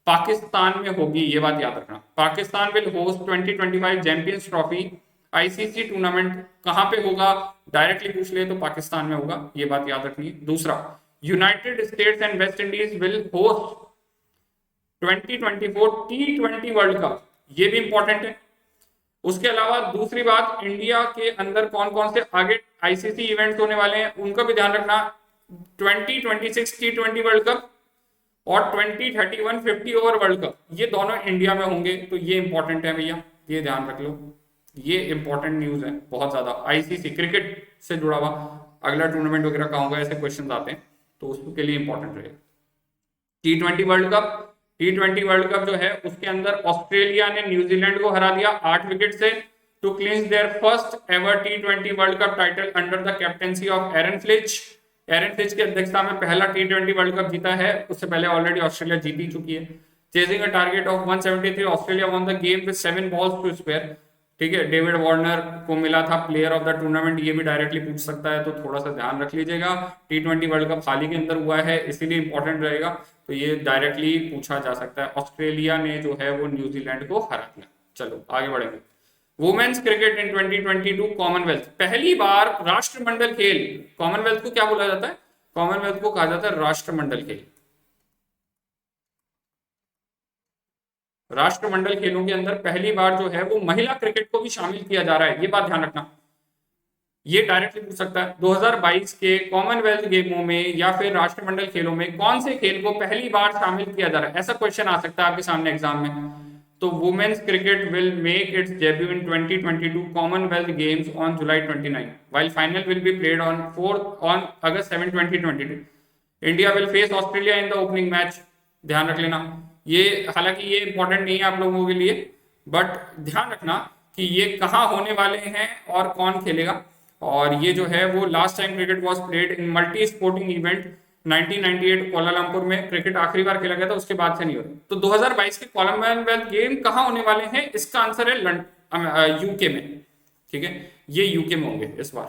पाकिस्तान में होगी, ये बात याद रखना, Pakistan will host 2025 champions trophy ICC tournament. कहां पे होगा, डायरेक्टली पूछ ले तो पाकिस्तान में होगा, ये बात याद रखनी है। दूसरा, United states and West Indies will host 2024 T20 world cup, ये भी इंपॉर्टेंट है। उसके अलावा दूसरी बात, इंडिया के अंदर कौन कौन से आगे आईसीसी इवेंट्स होने वाले हैं उनका भी ध्यान रखना, 2026 T20 वर्ल्ड कप और 2031 50 ओवर वर्ल्ड कप ये दोनों इंडिया में होंगे। तो ये इंपॉर्टेंट है भैया, ये ध्यान रख लो, ये इंपॉर्टेंट न्यूज है बहुत ज्यादा। आईसीसी क्रिकेट से जुड़ा हुआ अगला टूर्नामेंट वगैरह कहाँ होगा, ऐसे क्वेश्चन आते हैं, तो उसके लिए इंपॉर्टेंट रहेगा। T20 world cup, T20 world cup जो है उसके अंदर ऑस्ट्रेलिया ने न्यूजीलैंड को हरा दिया 8 विकेट से to clinch their first ever T20 world cup title under the captaincy of Aaron Finch. Aaron Finch की अध्यक्षता में पहला T20 वर्ल्ड कप जीता है, उससे पहले ऑलरेडी ऑस्ट्रेलिया जीती चुकी है। Chasing a target of 173 Australia won the game with 7 balls to spare. ठीक है, डेविड वार्नर को मिला था प्लेयर ऑफ द टूर्नामेंट, ये भी डायरेक्टली पूछ सकता है, तो थोड़ा सा ध्यान रख लीजिएगा। T20 वर्ल्ड कप हाल ही के अंदर हुआ है इसीलिए इंपॉर्टेंट रहेगा, तो ये डायरेक्टली पूछा जा सकता है। ऑस्ट्रेलिया ने जो है वो न्यूजीलैंड को हरा दिया। चलो आगे बढ़ेंगे। वुमेन्स क्रिकेट इन 2022 कॉमनवेल्थ, पहली बार राष्ट्रमंडल खेल। कॉमनवेल्थ को क्या बोला जाता है? कॉमनवेल्थ को कहा जाता है राष्ट्रमंडल खेल। राष्ट्रमंडल खेलों के अंदर पहली बार जो है वो महिला क्रिकेट को भी शामिल किया जा रहा है, ये बात ध्यान रखना। ये डायरेक्टली पूछ सकता है 2022 के कॉमनवेल्थ गेमों में या फिर राष्ट्रमंडल खेलों में कौन से खेल को पहली बार शामिल किया जा रहा है, ऐसा क्वेश्चन आ सकता है आपके सामने एग्जाम में। तो women's cricket will make its debut in 2022 Commonwealth Games on July 29 while final will be played on August 7 2022। India will face Australia in the opening match, ध्यान रख लेना। ये हालांकि ये इंपॉर्टेंट नहीं है आप लोगों के लिए, बट ध्यान रखना कि ये कहाँ होने वाले हैं और कौन खेलेगा। और ये जो है वो last time cricket was played in multi sporting event 1998 Kuala Lumpur में क्रिकेट आखिरी बार खेला गया था, उसके बाद से नहीं हो रहा। तो 2022 के कॉमनवेल्थ गेम कहाँ होने वाले हैं, इसका आंसर है यूके में। ठीक है, ये यूके में होंगे इस बार।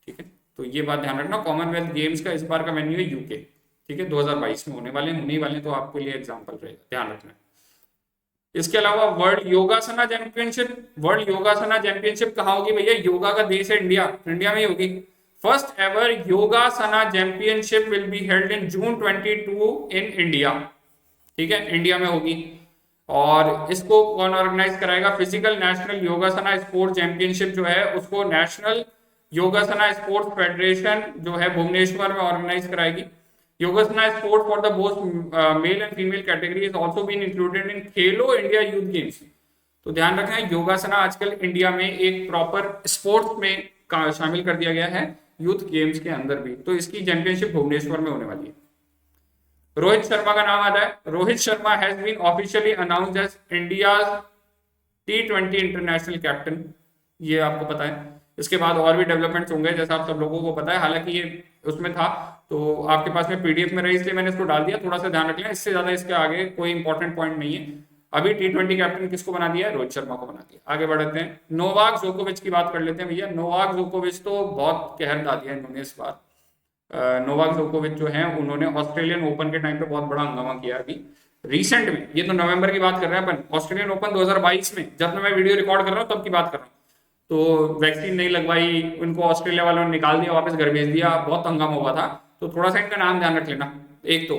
ठीक है, तो ये बात ध्यान रखना, कॉमनवेल्थ गेम्स का इस बार का वेन्यू है यूके। ठीक है, 2022 में होने वाले तो आपके लिए एग्जाम्पल रहेगा, ध्यान रखना। इसके अलावा वर्ल्ड योगासना चैंपियनशिप कहाँ होगी भैया? योगा का देश है इंडिया, इंडिया में ही होगी। First ever योगासना championship will be held in June 22 in India. ठीक है, इंडिया में होगी। और इसको कौन ऑर्गेनाइज कराएगा? फिजिकल नेशनल योगासना स्पोर्ट चैंपियनशिप जो है उसको नेशनल योगासना स्पोर्ट्स फेडरेशन जो है भुवनेश्वर में ऑर्गेनाइज कराएगी। Yogasana sport for the both male and female category is also been included in Khelo India youth games. तो ध्यान रखना है, योगासना आजकल इंडिया में एक प्रॉपर स्पोर्ट्स में शामिल कर दिया गया है यूथ गेम्स के अंदर भी। तो इसकी चैंपियनशिप भुवनेश्वर में होने वाली है। रोहित शर्मा का नाम आता है। Rohit Sharma has been officially announced as India T20 international captain, ये आपको पता है। इसके बाद और भी डेवलपमेंट्स होंगे जैसा आप सब लोगों को पता है, हालांकि ये उसमें था तो आपके पास में पीडीएफ में रही इसलिए मैंने इसको डाल दिया, थोड़ा सा ध्यान रख लें, इससे ज्यादा इसके आगे कोई इंपॉर्टेंट पॉइंट नहीं है। अभी T20 कैप्टन किसको बना दिया है? रोहित शर्मा को बना दिया। आगे बढ़ते हैं, नोवाक जोकोविच की बात कर लेते हैं भैया। नोवाक जोकोविच तो बहुत कहर ढा दिया इन्होंने इस बार। नोवाक जोकोविच जो है उन्होंने ऑस्ट्रेलियन ओपन के टाइम पे बहुत बड़ा हंगामा किया अभी रिसेंट में। ये तो नवंबर की बात कर रहे हैं अपन, ऑस्ट्रेलियन ओपन 2022 में जब मैं वीडियो रिकॉर्ड कर रहा हूँ तब की बात कर रहा हूँ। तो वैक्सीन नहीं लगवाई, उनको ऑस्ट्रेलिया वालों ने निकाल दिया, वापस घर भेज दिया, बहुत हंगामा हुआ था। तो थोड़ा सा इनका नाम ध्यान रख लेना, एक तो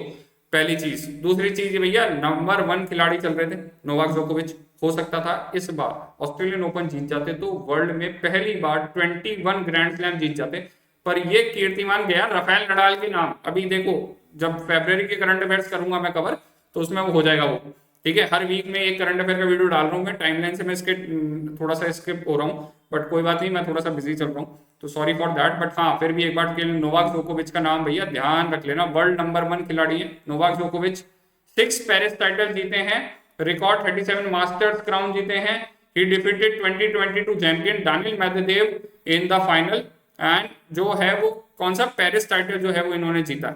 पहली चीज। दूसरी चीज भैया, नंबर 1 खिलाड़ी चल रहे थे नोवाक जोकोविच, हो सकता था इस बार ऑस्ट्रेलियन ओपन जीत जाते तो वर्ल्ड में पहली बार 21 ग्रैंड स्लैम जीत जाते। पर ये कीर्तिमान गया राफेल नडाल के नाम। अभी देखो जब फरवरी के करंट अफेयर्स करूंगा मैं कवर, तो उसमें वो हो जाएगा वो। ठीक है, हर वीक में एक करंट अफेयर का वीडियो डाल रहा हूँ मैं, टाइमलाइन से मैं इसके थोड़ा सा स्किप हो रहा हूँ, बट कोई बात नहीं, मैं थोड़ा सा बिजी चल रहा हूँ, तो सॉरी फॉर दैट। बट हाँ, फिर भी एक बार के लिए नोवाक जोकोविच का नाम भैया ध्यान रख लेना, वर्ल्ड नंबर 1 खिलाड़ी है नोवाक जोकोविच। 6 पेरिस टाइटल जीते हैं, रिकॉर्ड 37 मास्टर्स क्राउन जीते हैं। ही defeated 2022 champion Daniil Medvedev in the final, and जो है वो कौन सा पेरिस टाइटल जो है वो इन्होंने जीता,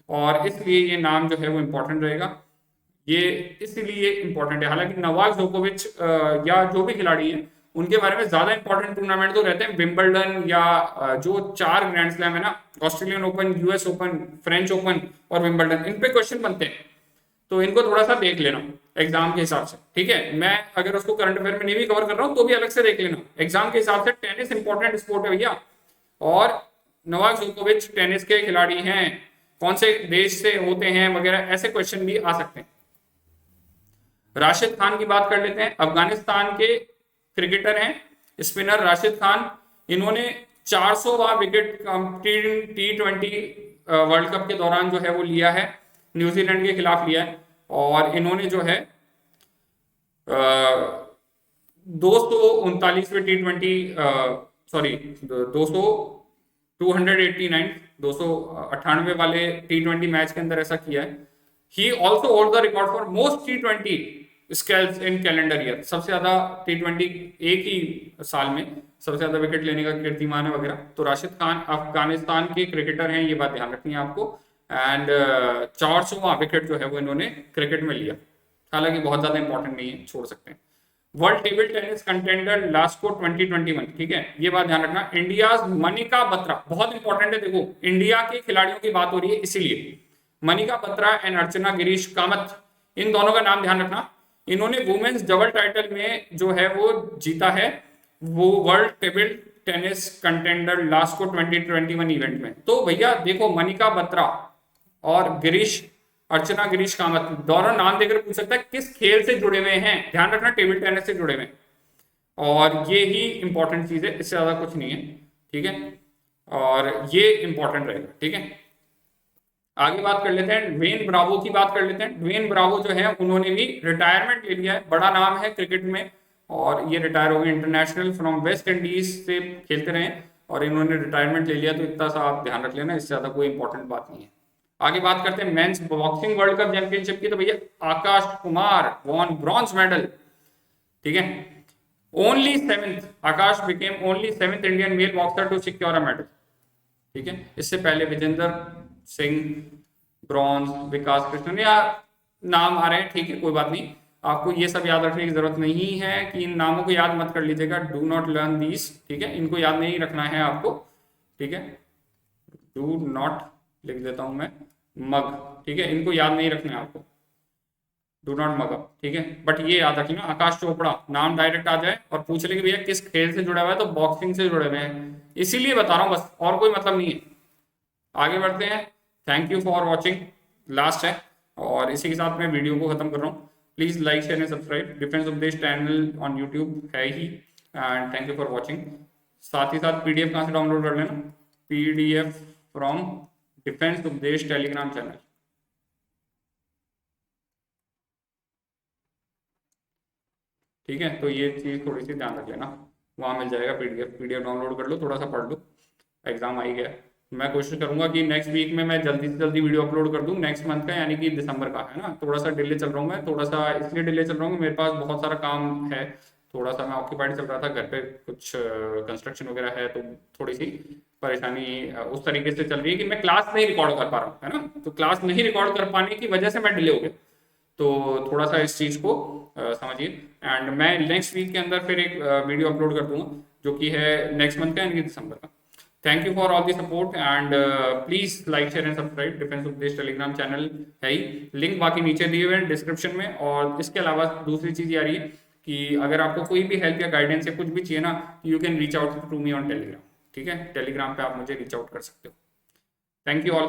और इसलिए ये नाम जो है वो इंपॉर्टेंट रहेगा। ये इसलिए इंपॉर्टेंट है। हालांकि नोवाक जोकोविच या जो भी खिलाड़ी है उनके बारे में ज्यादा इंपॉर्टेंट टूर्नामेंट तो रहते हैं विंबलडन या जो 4 ग्रैंड स्लैम है ना, Australian open, US open, French open और विंबलडन, इन पे क्वेश्चन बनते हैं, तो इनको थोड़ा सा देख लेना एग्जाम के हिसाब से। ठीक है, मैं अगर उसको करंट अफेयर में नहीं भी कवर कर रहा हूँ तो भी अलग से देख लेना एग्जाम के हिसाब से। टेनिस इंपॉर्टेंट स्पोर्ट है भैया, और नोवाक जोकोविच टेनिस के खिलाड़ी हैं, कौन से देश से होते हैं वगैरह, ऐसे क्वेश्चन भी आ सकते हैं। राशिद खान की बात कर लेते हैं, अफगानिस्तान के क्रिकेटर हैं स्पिनर राशिद खान। इन्होंने 400वां विकेट T20 वर्ल्ड कप के दौरान जो है वो लिया है। न्यूजीलैंड के खिलाफ लिया है और इन्होंने जो है 239वें T20 सॉरी 298 वाले T20 मैच के अंदर ऐसा किया है। He also hold the record for most T20 scales in calendar year. सबसे ज्यादा T20 एक ही साल में सबसे ज्यादा विकेट लेने का कीर्तिमान है वगैरह। तो राशिद खान अफगानिस्तान के क्रिकेटर हैं, ये बात ध्यान रखनी है आपको। एंड 400वां विकेट जो है वो इन्होंने क्रिकेट में लिया, हालांकि बहुत ज्यादा इंपॉर्टेंट नहीं है, छोड़ सकते हैं। World table tennis contender LASCO 2021, ठीक है, ये बात ध्यान रखना। इंडिया मनिका बत्रा, बहुत इंपॉर्टेंट है, देखो इंडिया के खिलाड़ियों की बात हो रही है इसीलिए। मनिका बत्रा एंड अर्चना गिरीश कामत, इन दोनों का नाम ध्यान रखना। इन्होंने वुमेन्स डबल टाइटल में जो है वो जीता है, वो world table tennis contender LASCO 2021 event में। तो भैया देखो, मनिका बत्रा और अर्चना गिरीश कामत, दोनों नाम देकर पूछ सकता है किस खेल से जुड़े हुए हैं। ध्यान रखना, टेबल टेनिस से जुड़े हुए हैं, और ये ही इंपॉर्टेंट चीज है, इससे ज्यादा कुछ नहीं है, ठीक है, और ये इंपॉर्टेंट रहेगा, ठीक है। आगे बात कर लेते हैं, ड्वेन ब्रावो की बात कर लेते हैं। ड्वेन ब्रावो जो है उन्होंने भी रिटायरमेंट ले लिया है, बड़ा नाम है क्रिकेट में, और ये रिटायर हो गए इंटरनेशनल फ्रॉम वेस्ट इंडीज से खेलते रहे, और इन्होंने रिटायरमेंट ले लिया। तो इतना सा आप ध्यान रख लेना, इससे ज्यादा कोई इंपॉर्टेंट बात नहीं है। आगे बात करते हैं men's boxing world cup championship की। तो भैया Akash Kumar won bronze medal, ठीक है, only 7th, Akash became only 7th Indian male boxer to secure a medal, ठीक है। इससे पहले विजेंदर सिंह ब्रॉन्ज, विकास कृष्णन, या नाम आ रहे हैं, ठीक है, कोई बात नहीं। आपको ये सब याद रखने की जरूरत नहीं है कि इन नामों को याद मत कर लीजिएगा, डू नॉट लर्न दीज, ठीक है, इनको याद नहीं रखना है आपको, ठीक है। डू नॉट लिख देता हूं मैं, मग, ठीक है, इनको याद नहीं रखना है आपको, डू नॉट मग अप, ठीक है। बट ये याद रखना, आकाश चोपड़ा नाम डायरेक्ट आ जाए और पूछ ले कि भैया किस खेल से जुड़ा हुआ है, तो बॉक्सिंग से जुड़े हुए हैं, इसीलिए बता रहा हूँ बस, और कोई मतलब नहीं है। आगे बढ़ते हैं, thank you for watching, last है, और इसी के साथ मैं वीडियो को खत्म कर रहा हूँ। Please like share and subscribe, defence Updesh channel on YouTube है ही, and thank you for watching. साथ ही साथ पीडीएफ कहाँ से डाउनलोड कर लेना, PDF from defence Updesh Telegram channel, ठीक है। तो ये चीज थोड़ी सी ध्यान रख लेना, वहां मिल जाएगा पीडीएफ डाउनलोड कर लो, थोड़ा सा पढ़ लो, एग्जाम आ ही गया। मैं कोशिश करूंगा कि नेक्स्ट वीक में मैं जल्दी से जल्दी वीडियो अपलोड कर दूं, नेक्स्ट मंथ का, यानी कि दिसंबर का, है ना। थोड़ा सा डिले चल रहा हूँ मैं, थोड़ा सा इसलिए डिले चल रहा हूँ, मेरे पास बहुत सारा काम है, थोड़ा सा मैं ऑक्यूपाइड चल रहा था, घर पे कुछ कंस्ट्रक्शन वगैरह है, तो थोड़ी सी परेशानी उस तरीके से चल रही है कि मैं क्लास नहीं रिकॉर्ड कर पा रहा हूँ, है ना। तो क्लास नहीं रिकॉर्ड कर पाने की वजह से मैं डिले हो गया, तो थोड़ा सा इस चीज़ को समझिए। एंड मैं नेक्स्ट वीक के अंदर फिर एक वीडियो अपलोड कर दूंगा, जो कि है नेक्स्ट मंथ का, यानी कि दिसंबर का। Thank you for all the support, and please like share and subscribe, defence Updesh Telegram channel है ही, लिंक बाकी नीचे दिए हुए हैं डिस्क्रिप्शन में। और इसके अलावा दूसरी चीज़ ये आ रही है कि अगर आपको कोई भी हेल्प या गाइडेंस या कुछ भी चाहिए ना, you can reach out to me on Telegram, ठीक है, टेलीग्राम पे आप मुझे रीच आउट कर सकते हो। Thank you all.